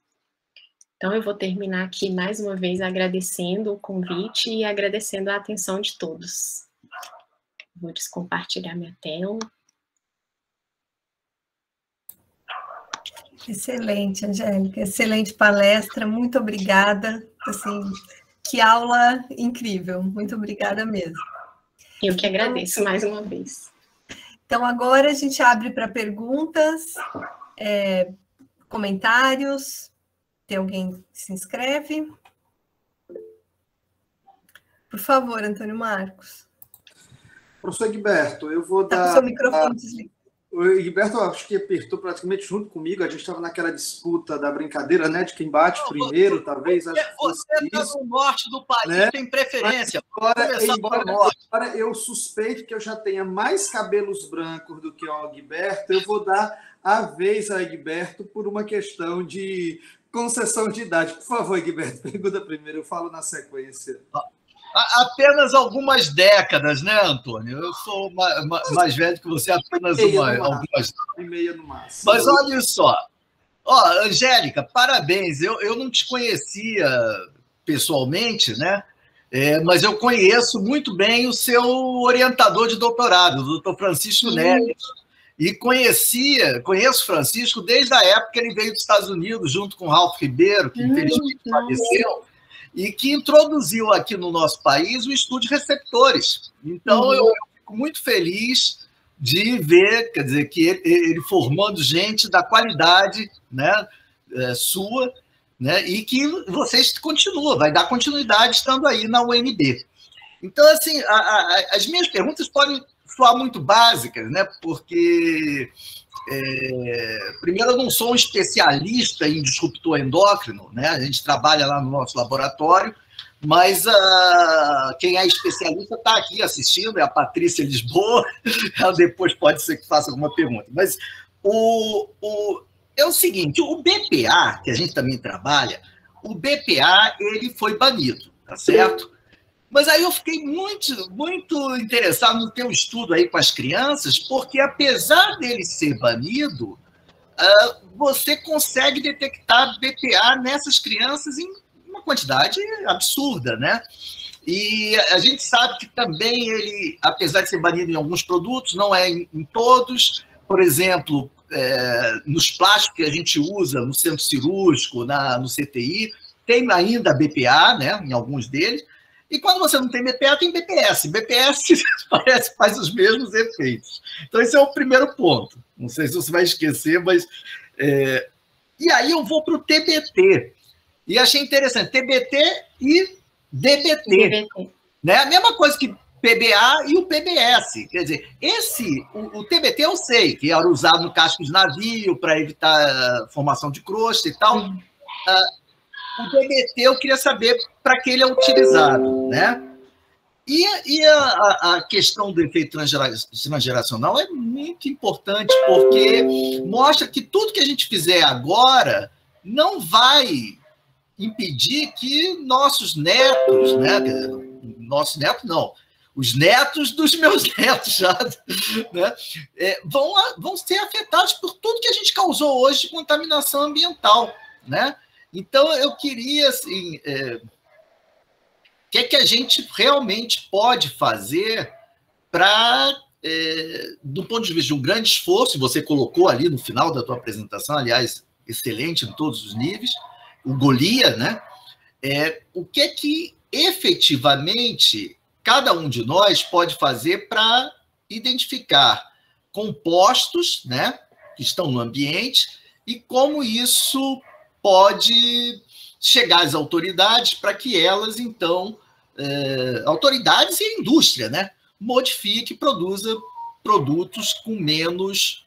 Então, eu vou terminar aqui mais uma vez agradecendo o convite e agradecendo a atenção de todos. Vou descompartilhar minha tela. Excelente, Angélica, excelente palestra, muito obrigada, assim, que aula incrível, muito obrigada mesmo. Eu que agradeço mais uma vez. Então, agora a gente abre para perguntas, comentários, tem alguém que se inscreve? Por favor, Antônio Marcos. Professor Egberto, eu vou dar... Está com o seu microfone desligado. O Egberto, acho que apertou praticamente junto comigo, a gente estava naquela disputa da brincadeira, né, de quem bate primeiro, talvez. Você está no norte do país, né? Tem preferência. Agora eu suspeito que eu já tenha mais cabelos brancos do que o Egberto, eu vou dar a vez a Egberto por uma questão de concessão de idade. Por favor, Egberto, pergunta primeiro, eu falo na sequência. Apenas algumas décadas, né, Antônio? Eu sou mais velho que você, apenas algumas. Meia no máximo. Mas olha só. Angélica, parabéns. Eu não te conhecia pessoalmente, né? Mas eu conheço muito bem o seu orientador de doutorado, o doutor Francisco Neves. E conheço Francisco desde a época que ele veio dos Estados Unidos, junto com Ralph Ribeiro, que infelizmente faleceu, e que introduziu aqui no nosso país o estudo de receptores. Então, eu fico muito feliz de ver, quer dizer, que ele formando gente da qualidade, né, sua, né, e que vocês continuam, vai dar continuidade estando aí na UNB. Então, assim, as minhas perguntas podem soar muito básicas, né? Porque, primeiro, eu não sou um especialista em disruptor endócrino, né? A gente trabalha lá no nosso laboratório, mas quem é especialista está aqui assistindo, é a Patrícia Lisboa, ela depois pode ser que faça alguma pergunta. Mas é o seguinte, o BPA, que a gente também trabalha, o BPA ele foi banido, tá certo? Mas aí eu fiquei muito, muito interessado no teu estudo aí com as crianças, porque apesar dele ser banido, você consegue detectar BPA nessas crianças em uma quantidade absurda, né? E a gente sabe que também ele, apesar de ser banido em alguns produtos, não é em todos. Por exemplo, nos plásticos que a gente usa no centro cirúrgico, no CTI, tem ainda BPA, né, em alguns deles. E quando você não tem BPA, tem BPS. BPS parece que faz os mesmos efeitos. Então, esse é o primeiro ponto. Não sei se você vai esquecer, mas... E aí eu vou para o TBT. E achei interessante. TBT e DBT. Né? A mesma coisa que PBA e o PBS. Quer dizer, o TBT eu sei, que era usado no casco de navio para evitar formação de crosta e tal. O DBT eu queria saber para que ele é utilizado, né? E a questão do efeito transgeracional é muito importante, porque mostra que tudo que a gente fizer agora não vai impedir que nossos netos, né? Nossos netos não, os netos dos meus netos já, né? Vão ser afetados por tudo que a gente causou hoje de contaminação ambiental, né? Então, eu queria, assim, o que a gente realmente pode fazer para, do ponto de vista de um grande esforço, você colocou ali no final da tua apresentação, aliás, excelente em todos os níveis, o Golia, né? O que efetivamente cada um de nós pode fazer para identificar compostos, né, que estão no ambiente e como isso pode chegar às autoridades para que elas, então, autoridades e a indústria, né, modifique e produza produtos com menos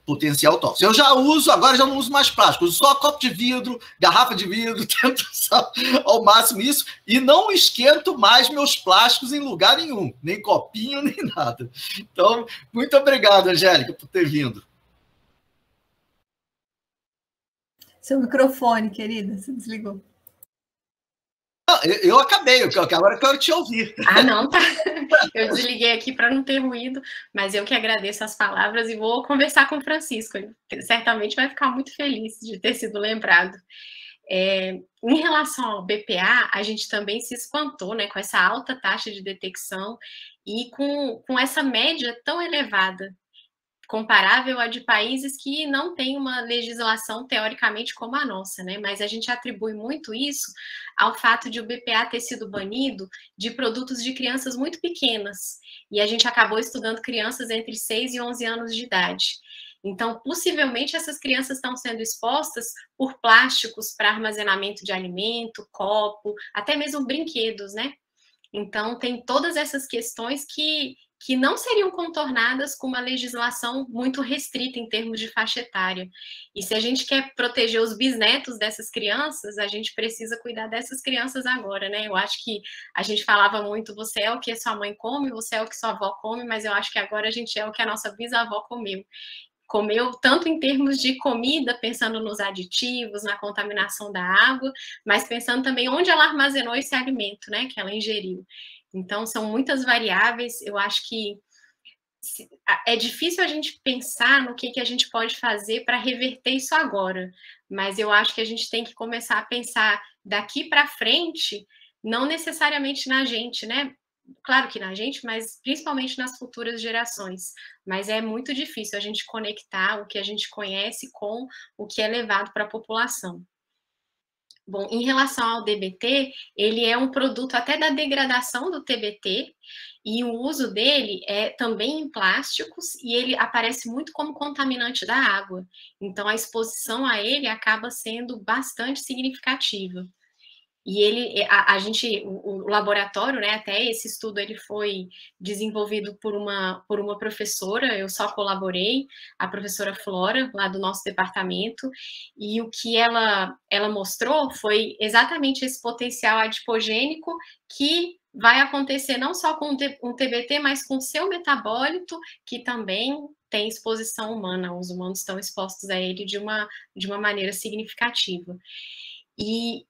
potencial tóxico. Eu já uso, agora já não uso mais plástico, uso só copo de vidro, garrafa de vidro, tento usar ao máximo isso e não esquento mais meus plásticos em lugar nenhum, nem copinho, nem nada. Então, muito obrigado, Angélica, por ter vindo. Seu microfone, querida, você desligou. Eu acabei, agora eu quero te ouvir. Ah, não, tá. Eu desliguei aqui para não ter ruído, mas eu que agradeço as palavras e vou conversar com o Francisco. Ele certamente vai ficar muito feliz de ter sido lembrado. Em relação ao BPA, a gente também se espantou, né, com essa alta taxa de detecção e com essa média tão elevada, comparável a de países que não têm uma legislação teoricamente como a nossa, né? Mas a gente atribui muito isso ao fato de o BPA ter sido banido de produtos de crianças muito pequenas. E a gente acabou estudando crianças entre 6 e 11 anos de idade. Então, possivelmente, essas crianças estão sendo expostas por plásticos para armazenamento de alimento, copo, até mesmo brinquedos, né? Então, tem todas essas questões que não seriam contornadas com uma legislação muito restrita em termos de faixa etária. E se a gente quer proteger os bisnetos dessas crianças, a gente precisa cuidar dessas crianças agora, né? Eu acho que a gente falava muito, você é o que sua mãe come, você é o que sua avó come, mas eu acho que agora a gente é o que a nossa bisavó comeu. Comeu tanto em termos de comida, pensando nos aditivos, na contaminação da água, mas pensando também onde ela armazenou esse alimento, né, que ela ingeriu. Então, são muitas variáveis. Eu acho que é difícil a gente pensar no que a gente pode fazer para reverter isso agora, mas eu acho que a gente tem que começar a pensar daqui para frente, não necessariamente na gente, né? Claro que na gente, mas principalmente nas futuras gerações. Mas é muito difícil a gente conectar o que a gente conhece com o que é levado para a população. Bom, em relação ao DBT, ele é um produto até da degradação do TBT, e o uso dele é também em plásticos, e ele aparece muito como contaminante da água. Então, a exposição a ele acaba sendo bastante significativa. E o laboratório, né, até esse estudo ele foi desenvolvido por uma professora, eu só colaborei, a professora Flora, lá do nosso departamento, e o que ela mostrou foi exatamente esse potencial adipogênico que vai acontecer não só com um TBT, mas com o seu metabólito, que também tem exposição humana, os humanos estão expostos a ele de uma maneira significativa. E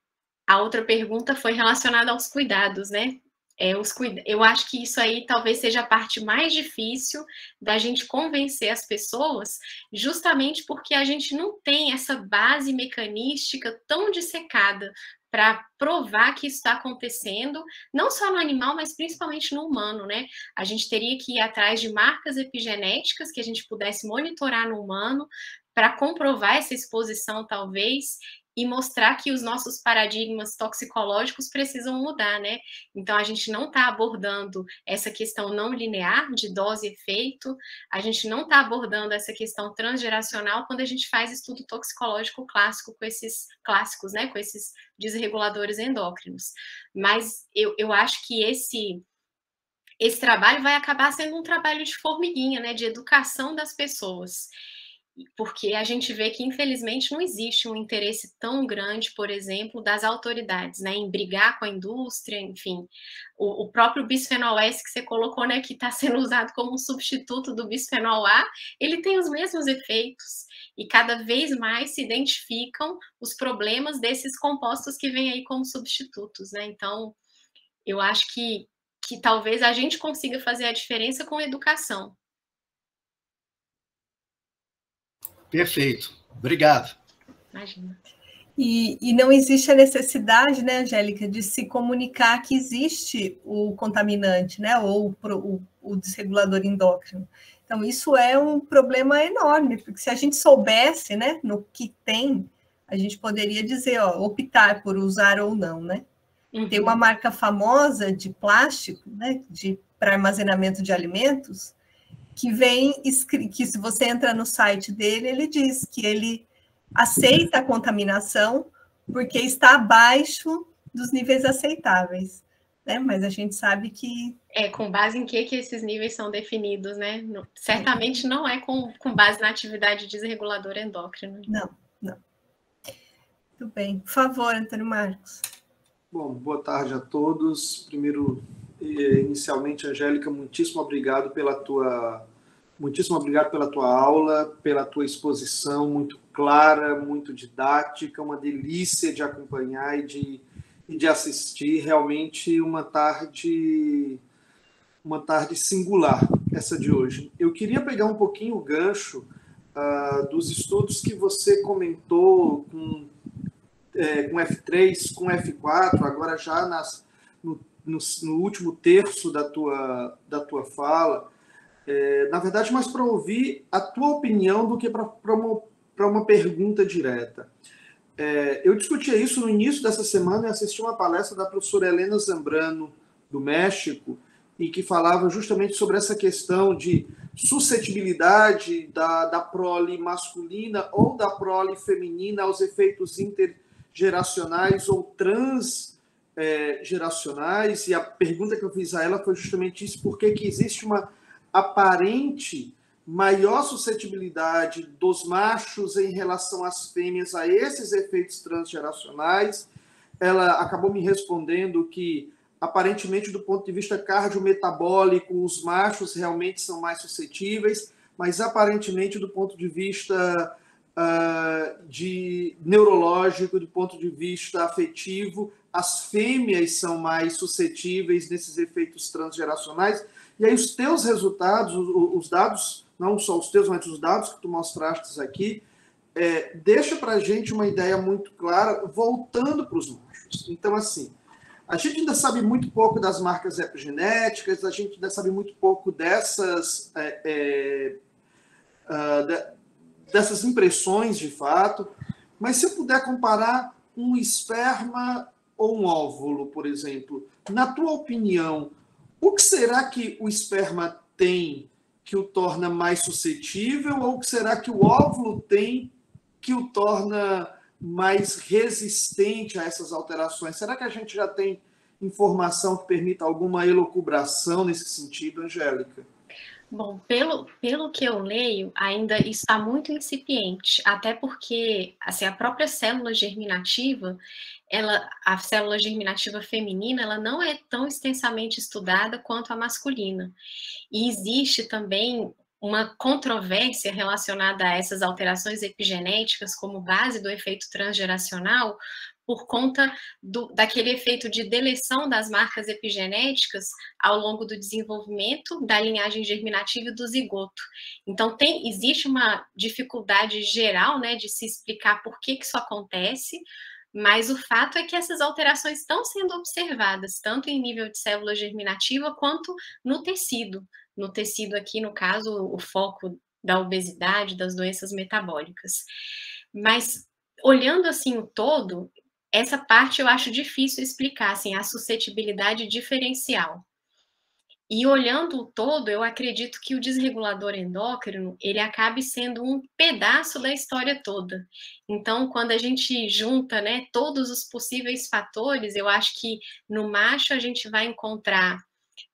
a outra pergunta foi relacionada aos cuidados, né? Eu acho que isso aí talvez seja a parte mais difícil da gente convencer as pessoas, justamente porque a gente não tem essa base mecanística tão dissecada para provar que isso está acontecendo, não só no animal, mas principalmente no humano, né? A gente teria que ir atrás de marcas epigenéticas que a gente pudesse monitorar no humano para comprovar essa exposição, talvez, e mostrar que os nossos paradigmas toxicológicos precisam mudar, né? Então, a gente não está abordando essa questão não linear de dose e efeito, a gente não está abordando essa questão transgeracional quando a gente faz estudo toxicológico clássico com esses clássicos, né? Com esses desreguladores endócrinos. Mas eu acho que esse trabalho vai acabar sendo um trabalho de formiguinha, né? De educação das pessoas. Porque a gente vê que, infelizmente, não existe um interesse tão grande, por exemplo, das autoridades, né, em brigar com a indústria, enfim. O próprio bisfenol S que você colocou, né, que está sendo usado como um substituto do bisfenol A, ele tem os mesmos efeitos. E cada vez mais se identificam os problemas desses compostos que vêm aí como substitutos, né? Então, eu acho que talvez a gente consiga fazer a diferença com educação. Perfeito. Obrigado. Imagina. E não existe a necessidade, né, Angélica, de se comunicar que existe o contaminante, né, ou o desregulador endócrino. Então, isso é um problema enorme, porque se a gente soubesse, né, no que tem, a gente poderia dizer, ó, optar por usar ou não, né? Uhum. Tem uma marca famosa de plástico, né, para armazenamento de alimentos, que se você entra no site dele, ele diz que ele aceita a contaminação porque está abaixo dos níveis aceitáveis, né? Mas a gente sabe que... com base em que esses níveis são definidos, né? Certamente não é com base na atividade desreguladora endócrina. Não. Muito bem. Por favor, Antônio Marcos. Bom, boa tarde a todos. Primeiro, inicialmente, Angélica, muitíssimo obrigado pela tua aula, pela tua exposição muito clara, muito didática, uma delícia de acompanhar e de assistir. Realmente uma tarde singular, essa de hoje. Eu queria pegar um pouquinho o gancho dos estudos que você comentou com F3, com F4, agora já no último terço da tua fala, na verdade, mais para ouvir a tua opinião do que para uma pergunta direta. Eu discutia isso no início dessa semana e assisti uma palestra da professora Helena Zambrano, do México, e que falava justamente sobre essa questão de suscetibilidade da prole masculina ou da prole feminina aos efeitos intergeracionais ou transgeracionais. E a pergunta que eu fiz a ela foi justamente isso: por que existe uma aparente maior suscetibilidade dos machos em relação às fêmeas a esses efeitos transgeracionais? Ela acabou me respondendo que, aparentemente, do ponto de vista cardiometabólico, os machos realmente são mais suscetíveis, mas, aparentemente, do ponto de vista de neurológico, do ponto de vista afetivo, as fêmeas são mais suscetíveis nesses efeitos transgeracionais. E aí os teus resultados, os dados, não só os teus, mas os dados que tu mostraste aqui, deixa para a gente uma ideia muito clara, voltando para os machos. Então, assim, a gente ainda sabe muito pouco das marcas epigenéticas, a gente ainda sabe muito pouco dessas impressões de fato, mas se eu puder comparar um esperma ou um óvulo, por exemplo, na tua opinião, o que será que o esperma tem que o torna mais suscetível, ou o que será que o óvulo tem que o torna mais resistente a essas alterações? Será que a gente já tem informação que permita alguma elucubração nesse sentido, Angélica? Bom, pelo que eu leio, ainda está muito incipiente, até porque assim, a própria célula germinativa, a célula germinativa feminina, ela não é tão extensamente estudada quanto a masculina. E existe também uma controvérsia relacionada a essas alterações epigenéticas como base do efeito transgeracional, por conta daquele efeito de deleção das marcas epigenéticas ao longo do desenvolvimento da linhagem germinativa e do zigoto. Então, existe uma dificuldade geral, né, de se explicar por que isso acontece, mas o fato é que essas alterações estão sendo observadas, tanto em nível de célula germinativa, quanto no tecido. No tecido aqui, no caso, o foco da obesidade, das doenças metabólicas. Mas, olhando assim o todo, essa parte eu acho difícil explicar, assim, a suscetibilidade diferencial. E olhando o todo, eu acredito que o desregulador endócrino, ele acabe sendo um pedaço da história toda. Então, quando a gente junta, né, todos os possíveis fatores, eu acho que no macho a gente vai encontrar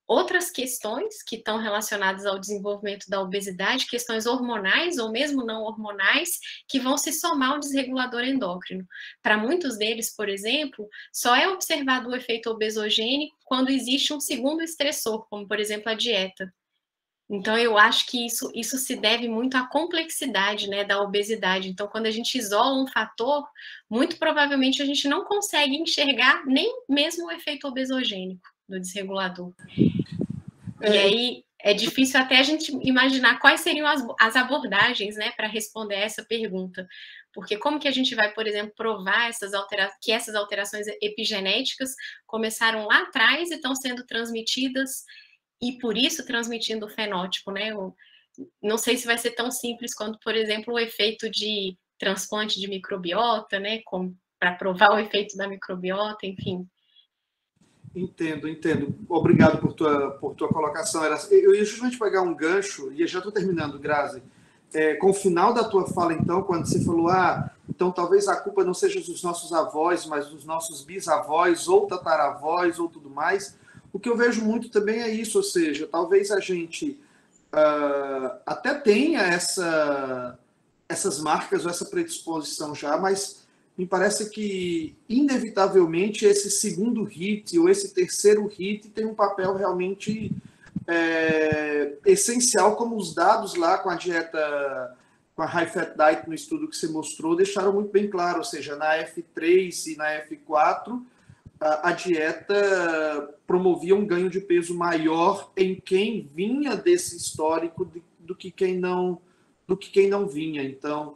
outras questões que estão relacionadas ao desenvolvimento da obesidade, questões hormonais ou mesmo não hormonais, que vão se somar ao desregulador endócrino. Para muitos deles, por exemplo, só é observado o efeito obesogênico quando existe um segundo estressor, como, por exemplo, a dieta. Então, eu acho que isso se deve muito à complexidade, né, da obesidade. Então, quando a gente isola um fator, muito provavelmente a gente não consegue enxergar nem mesmo o efeito obesogênico do desregulador. E aí é difícil até a gente imaginar quais seriam as abordagens, né, para responder a essa pergunta. Porque como que a gente vai, por exemplo, provar que essas alterações epigenéticas começaram lá atrás e estão sendo transmitidas e por isso transmitindo o fenótipo, né? Eu não sei se vai ser tão simples quanto, por exemplo, o efeito de transplante de microbiota, né, para provar o efeito da microbiota, enfim. Entendo. Obrigado por tua colocação. Eu ia justamente pegar um gancho, e já estou terminando, Grazi, com o final da tua fala, então, quando você falou, então talvez a culpa não seja dos nossos avós, mas dos nossos bisavós, ou tataravós, ou tudo mais. O que eu vejo muito também é isso, ou seja, talvez a gente até tenha essas marcas ou essa predisposição já, mas me parece que, inevitavelmente, esse segundo HIIT ou esse terceiro HIIT tem um papel realmente essencial, como os dados lá com a dieta, com a High Fat Diet no estudo que você mostrou, deixaram muito bem claro, ou seja, na F3 e na F4, a dieta promovia um ganho de peso maior em quem vinha desse histórico do que quem não vinha. Então,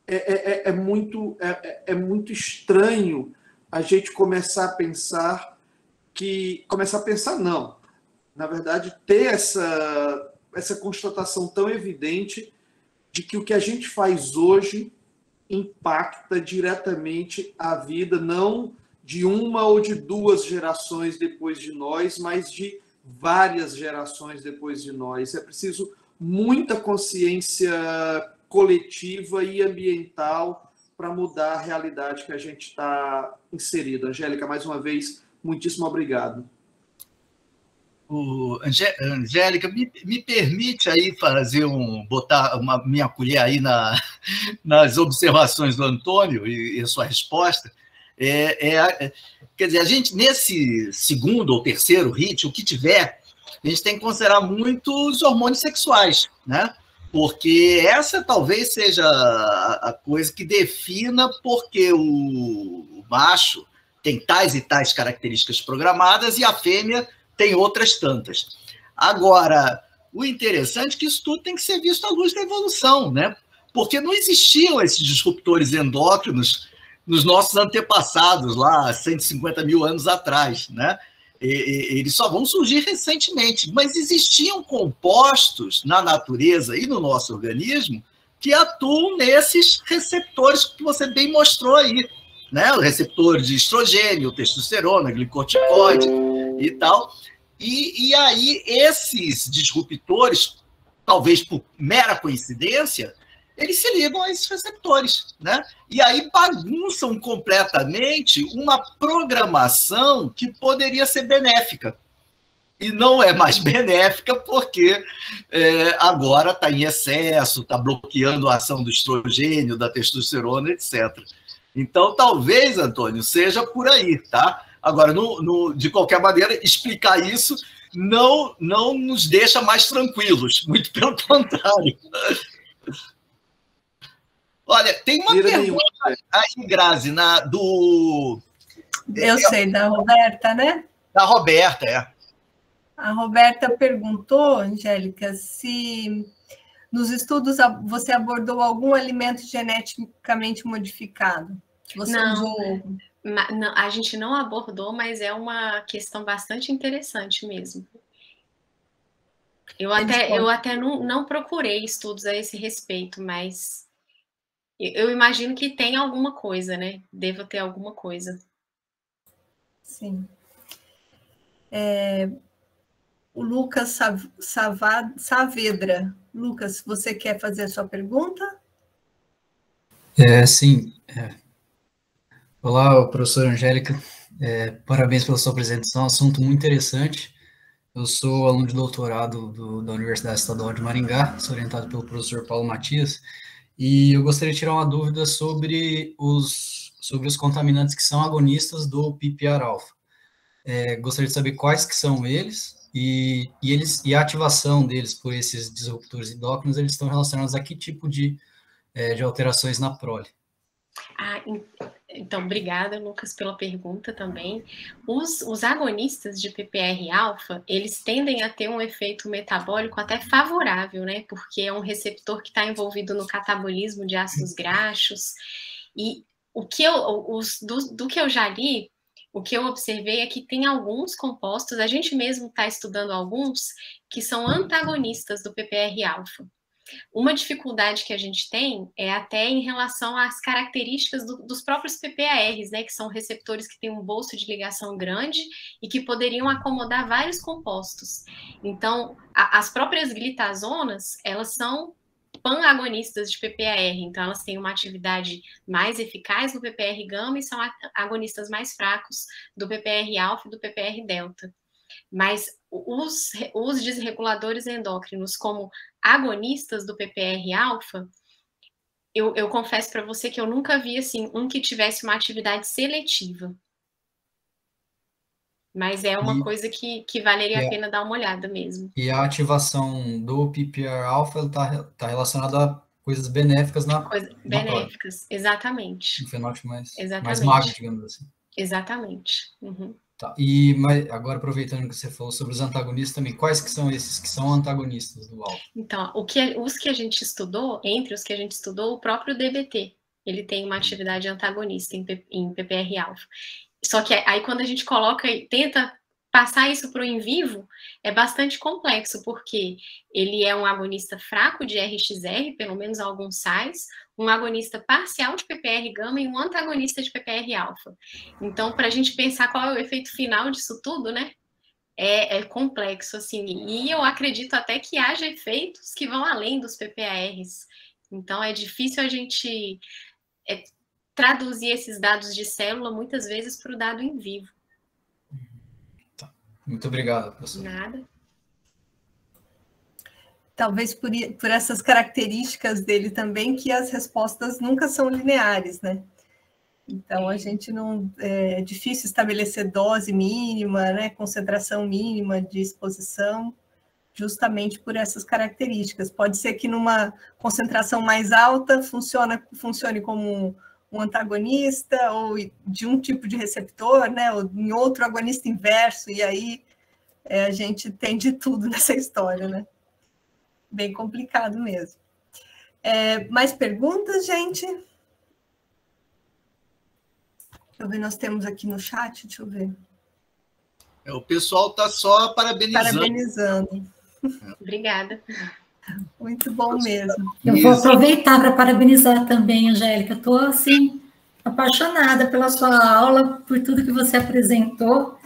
é muito estranho a gente começar a pensar não, na verdade, ter essa constatação tão evidente de que o que a gente faz hoje impacta diretamente a vida, não de uma ou de duas gerações depois de nós, mas de várias gerações depois de nós. É preciso muita consciência coletiva e ambiental para mudar a realidade que a gente está inserido. Angélica, mais uma vez, muitíssimo obrigado. Angélica, me permite aí botar minha colher aí nas observações do Antônio e a sua resposta. Quer dizer, a gente, nesse segundo ou terceiro HIIT, o que tiver, a gente tem que considerar muito os hormônios sexuais, né? Porque essa talvez seja a coisa que defina porque o macho tem tais e tais características programadas e a fêmea tem outras tantas. Agora, o interessante é que isso tudo tem que ser visto à luz da evolução, né? Porque não existiam esses disruptores endócrinos nos nossos antepassados, lá 150 mil anos atrás, né? Eles só vão surgir recentemente, mas existiam compostos na natureza e no nosso organismo que atuam nesses receptores que você bem mostrou aí, né? O receptor de estrogênio, testosterona, glicocorticoide e tal. E aí esses disruptores, talvez por mera coincidência, eles se ligam a esses receptores, né? E aí bagunçam completamente uma programação que poderia ser benéfica. E não é mais benéfica porque agora está em excesso, está bloqueando a ação do estrogênio, da testosterona, etc. Então, talvez, Antônio, seja por aí, tá? Agora, de qualquer maneira, explicar isso não nos deixa mais tranquilos, muito pelo contrário. Olha, tem uma pergunta aí, Grazi, Eu sei, da Roberta, né? Da Roberta, é. A Roberta perguntou, Angélica, se nos estudos você abordou algum alimento geneticamente modificado. Você usou... Não, a gente não abordou, mas é uma questão bastante interessante mesmo. Eu até não procurei estudos a esse respeito, mas eu imagino que tem alguma coisa, né? Deva ter alguma coisa. Sim. O Lucas Saavedra. Lucas, você quer fazer a sua pergunta? Sim. Olá, professora Angélica. Parabéns pela sua apresentação, assunto muito interessante. Eu sou aluno de doutorado da Universidade Estadual de Maringá, sou orientado pelo professor Paulo Matias, e eu gostaria de tirar uma dúvida sobre os contaminantes que são agonistas do PPAR-alfa. Gostaria de saber quais que são eles, e a ativação deles por esses disruptores endócrinos, eles estão relacionados a que tipo de alterações na prole? Então, obrigada, Lucas, pela pergunta também. Os agonistas de PPR-alfa, eles tendem a ter um efeito metabólico até favorável, né? Porque é um receptor que está envolvido no catabolismo de ácidos graxos. E do que eu já li, o que eu observei é que tem alguns compostos, a gente mesmo está estudando alguns, que são antagonistas do PPR-alfa. Uma dificuldade que a gente tem é até em relação às características dos próprios PPARs, né, que são receptores que têm um bolso de ligação grande e que poderiam acomodar vários compostos. Então, as próprias glitazonas, elas são pan-agonistas de PPAR, então elas têm uma atividade mais eficaz no PPR-gama e são agonistas mais fracos do PPR-alfa e do PPR-delta. Mas os desreguladores endócrinos como agonistas do PPR-alfa, eu confesso para você que eu nunca vi assim, um que tivesse uma atividade seletiva. Mas é uma coisa que valeria a pena dar uma olhada mesmo. E a ativação do PPR-alfa está relacionada a coisas benéficas benéficas, exatamente. Um fenótipo mais magro, digamos assim. Exatamente. Uhum. Tá. Mas agora, aproveitando que você falou sobre os antagonistas também, quais que são esses que são antagonistas do alfa? Então, os que a gente estudou, entre os que a gente estudou, o próprio DBT, ele tem uma atividade antagonista em PPR-alfa. Só que aí quando a gente coloca e tenta passar isso para o in vivo, é bastante complexo, porque ele é um agonista fraco de RXR, pelo menos alguns sais, um agonista parcial de PPR-gama e um antagonista de PPR-alfa. Então, para a gente pensar qual é o efeito final disso tudo, né? É complexo, assim. E eu acredito até que haja efeitos que vão além dos PPARs. Então, é difícil a gente traduzir esses dados de célula, muitas vezes, para o dado em vivo. Tá. Muito obrigado, professor. Nada. Talvez por essas características dele também, que as respostas nunca são lineares, né? Então, a gente não... É difícil estabelecer dose mínima, né? Concentração mínima de exposição, justamente por essas características. Pode ser que numa concentração mais alta funcione como um antagonista, ou de um tipo de receptor, né? Ou em outro agonista inverso, e aí a gente tem de tudo nessa história, né? Bem complicado mesmo. Mais perguntas, gente? Deixa eu ver, nós temos aqui no chat, deixa eu ver. O pessoal está só parabenizando. Parabenizando. Obrigada. Muito bom mesmo. Eu vou aproveitar para parabenizar também, Angélica. Estou, assim, apaixonada pela sua aula, por tudo que você apresentou.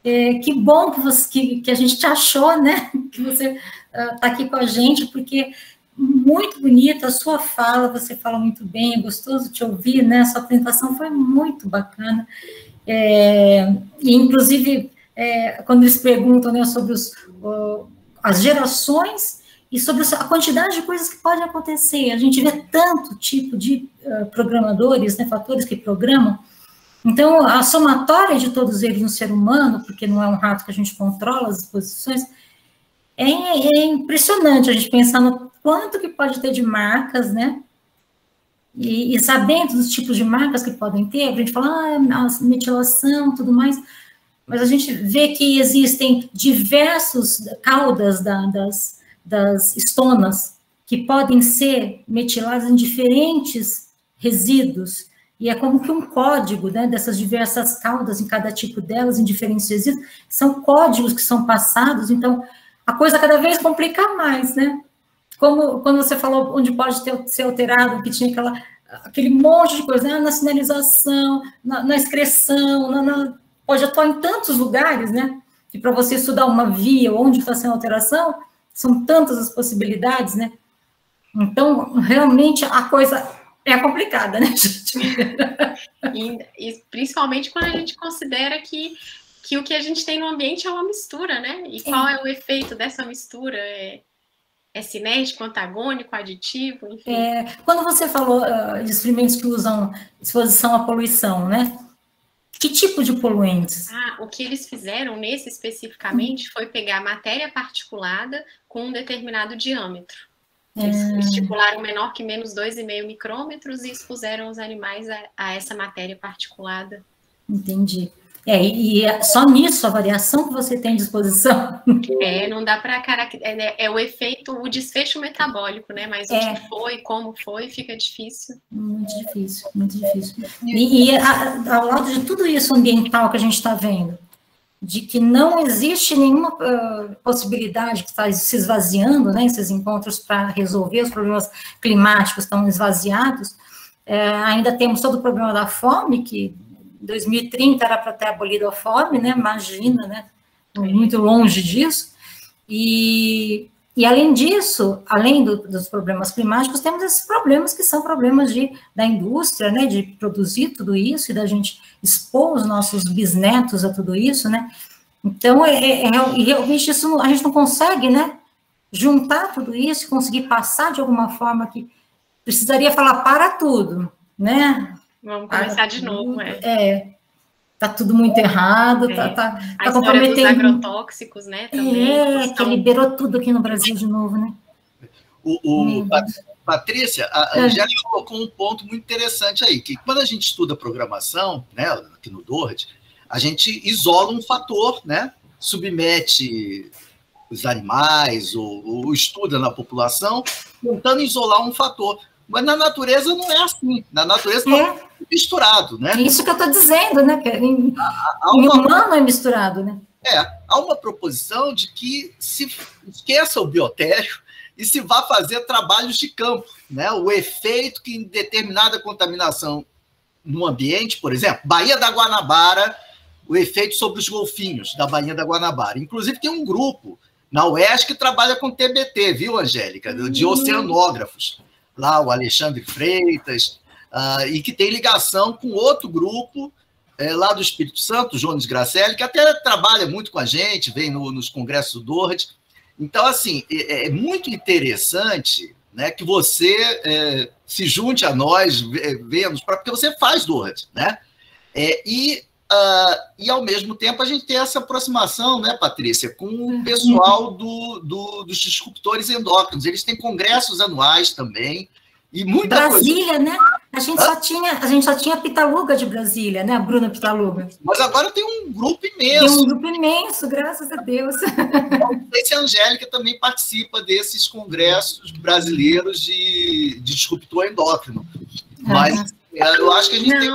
Que bom que a gente te achou, né? Que você está aqui com a gente, porque muito bonita a sua fala, você fala muito bem, é gostoso te ouvir, né? Sua apresentação foi muito bacana. E, inclusive, quando eles perguntam, né, sobre as gerações e sobre a quantidade de coisas que podem acontecer. A gente vê tanto tipo de programadores, né, fatores que programam. Então, a somatória de todos eles no ser humano, porque não é um rato que a gente controla as exposições, é impressionante a gente pensar no quanto que pode ter de marcas, né? E sabendo dos tipos de marcas que podem ter, a gente fala, a metilação, tudo mais, mas a gente vê que existem diversos caudas das estonas que podem ser metiladas em diferentes resíduos, e é como que um código, né, dessas diversas caudas em cada tipo delas, em diferentes resíduos, são códigos que são passados, então a coisa cada vez complica mais, né? Como quando você falou onde pode ser alterado, que tinha aquele monte de coisa, né? Na sinalização, na excreção, pode atuar em tantos lugares, né? E para você estudar uma via, onde está sendo alteração, são tantas as possibilidades, né? Então, realmente, a coisa é complicada, né, gente? E principalmente quando a gente considera que o que a gente tem no ambiente é uma mistura, né? E qual é o efeito dessa mistura? É sinérgico, antagônico, aditivo, enfim. Quando você falou de experimentos que usam exposição à poluição, né? Que tipo de poluentes? O que eles fizeram nesse especificamente foi pegar matéria particulada com um determinado diâmetro. Eles estipularam menor que menos 2,5 micrômetros e expuseram os animais a essa matéria particulada. Entendi. E só nisso, a variação que você tem de exposição? Não dá para caracterizar, o efeito, o desfecho metabólico, né? Mas o que foi, como foi, fica difícil. Muito difícil, muito difícil. E ao lado de tudo isso ambiental que a gente está vendo, de que não existe nenhuma possibilidade que está se esvaziando, né? Esses encontros para resolver os problemas climáticos estão esvaziados, ainda temos todo o problema da fome, que em 2030 era para ter abolido a fome, né? Imagina, né? Muito longe disso. E além disso, além dos problemas climáticos, temos esses problemas que são problemas da indústria, né? De produzir tudo isso e da gente expor os nossos bisnetos a tudo isso, né? Então, realmente isso a gente não consegue, né? Juntar tudo isso e conseguir passar de alguma forma que precisaria falar para tudo, né? Vamos começar de novo, Tá tudo muito errado, tá comprometendo dos agrotóxicos, né? Também, que liberou tudo aqui no Brasil de novo, né? Patrícia, a Angélica colocou um ponto muito interessante aí, que quando a gente estuda programação, né, aqui no DORD, a gente isola um fator, né? Submete os animais ou estuda na população, tentando isolar um fator. Mas na natureza não é assim. Na natureza está misturado, né? Isso que eu estou dizendo, né? Em humano é misturado, né? Há uma proposição de que se esqueça o biotério e se vá fazer trabalhos de campo, né? O efeito que em determinada contaminação no ambiente, por exemplo, Baía da Guanabara, o efeito sobre os golfinhos da Baía da Guanabara. Inclusive tem um grupo na UESC que trabalha com TBT, viu, Angélica? De oceanógrafos. Lá o Alexandre Freitas, e que tem ligação com outro grupo lá do Espírito Santo, o Jones Gracelli, que até trabalha muito com a gente, vem nos congressos do DORD. Então, assim, é muito interessante, né, que você se junte a nós, vemos, porque você faz DORD, né? E, ao mesmo tempo, a gente tem essa aproximação, né, Patrícia, com o pessoal dos disruptores endócrinos. Eles têm congressos anuais também. E muita Brasília, coisa... né? A gente só tinha a Pitaluga de Brasília, né? A Bruna Pitaluga. Mas agora tem um grupo imenso. Tem um grupo imenso, graças a Deus. Não sei se a Angélica também participa desses congressos brasileiros de disruptor endócrino. Mas eu acho que a gente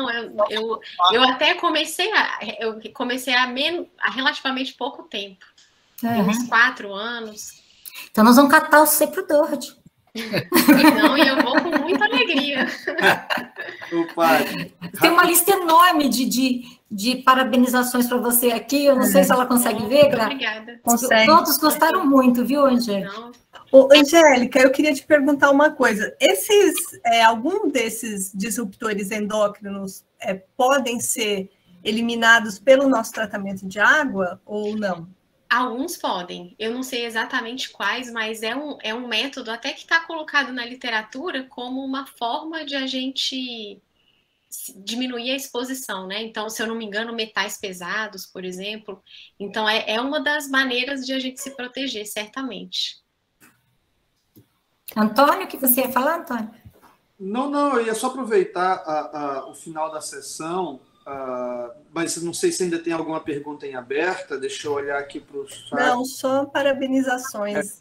eu até comecei há relativamente pouco tempo. Uns 4 anos. Então nós vamos catar você pro DORD. Não, e eu vou com muita alegria. Tem uma lista enorme de parabenizações para você aqui. Eu não sei se ela consegue ver, Gra. Obrigada. Todos gostaram muito, viu, Angélica? Ô, Angélica, eu queria te perguntar uma coisa. Algum desses disruptores endócrinos podem ser eliminados pelo nosso tratamento de água ou não? Alguns podem. Eu não sei exatamente quais, mas é um método até que está colocado na literatura como uma forma de a gente diminuir a exposição, né? Então, se eu não me engano, metais pesados, por exemplo. Então, é uma das maneiras de a gente se proteger, certamente. Antônio, o que você ia falar, Antônio? Não, eu ia só aproveitar o final da sessão, mas não sei se ainda tem alguma pergunta em aberta, deixa eu olhar aqui para o chat. Não, só parabenizações.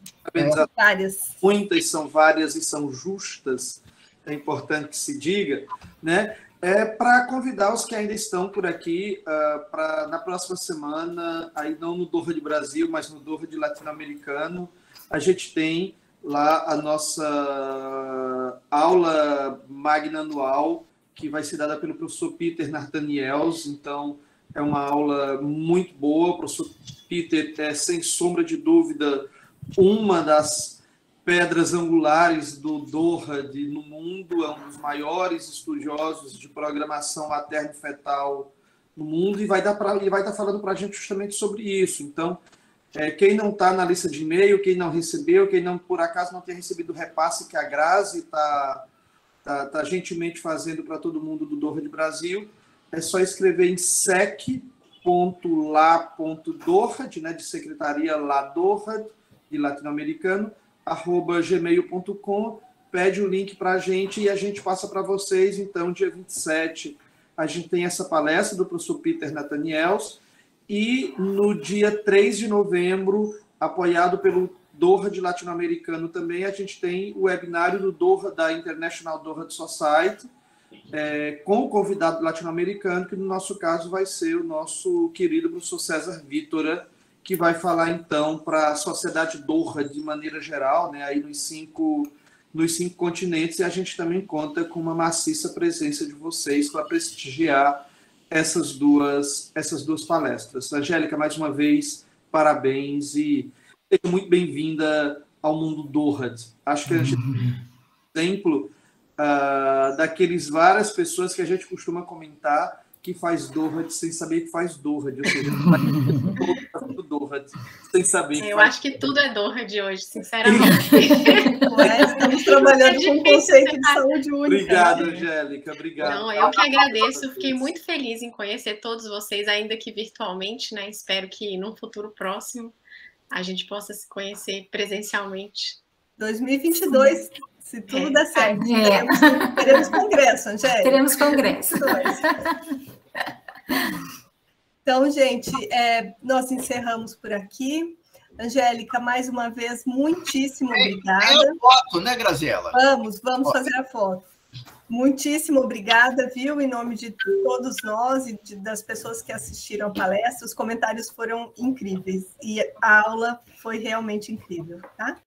Várias. Muitas, são várias e são justas, é importante que se diga, né? Para convidar os que ainda estão por aqui, na próxima semana, aí não no Doha de Brasil, mas no Doha de Latino-Americano, a gente tem lá a nossa aula magna anual, que vai ser dada pelo professor Peter Nathaniels. Então, é uma aula muito boa. O professor Peter é, sem sombra de dúvida, uma das pedras angulares do Doha no mundo, é um dos maiores estudiosos de programação materno-fetal no mundo, e vai estar falando para a gente justamente sobre isso. Então, quem não está na lista de e-mail, quem não recebeu, quem não, por acaso não tem recebido o repasse que a Grazi está gentilmente fazendo para todo mundo do Doha de Brasil, é só escrever em sec.la.dohad, né, de secretaria lá Doha, de latino-americano, @gmail.com, pede o link para a gente e a gente passa para vocês. Então, dia 27, a gente tem essa palestra do professor Peter Nathaniels, e no dia 3 de novembro, apoiado pelo Doha de Latino-Americano também, a gente tem o webinário do Doha, da International Doha Society, com o convidado latino-americano, que no nosso caso vai ser o nosso querido professor César Vítora, que vai falar então para a sociedade Doha de maneira geral, né, aí nos cinco continentes, e a gente também conta com uma maciça presença de vocês para prestigiar essas duas palestras. Angélica, mais uma vez, parabéns e seja muito bem-vinda ao mundo Doha. Acho que a gente tem um exemplo daqueles várias pessoas que a gente costuma comentar que faz Doha sem saber que faz Doha, ou seja, Doha sem saber. Eu acho que tudo é Doha de hoje, sinceramente. Estamos trabalhando com o conceito de saúde única. Obrigado, Angélica. Obrigado. Não, eu que agradeço. Fiquei muito feliz em conhecer todos vocês, ainda que virtualmente, né? Espero que num futuro próximo a gente possa se conhecer presencialmente. 2022, se tudo der certo. Teremos congresso, Angélica. Teremos congresso. Então, gente, nós encerramos por aqui. Angélica, mais uma vez, muitíssimo obrigada. Tem a foto, né, Graziela? Vamos fazer a foto. Muitíssimo obrigada, viu? Em nome de todos nós e das pessoas que assistiram a palestra, os comentários foram incríveis e a aula foi realmente incrível, tá?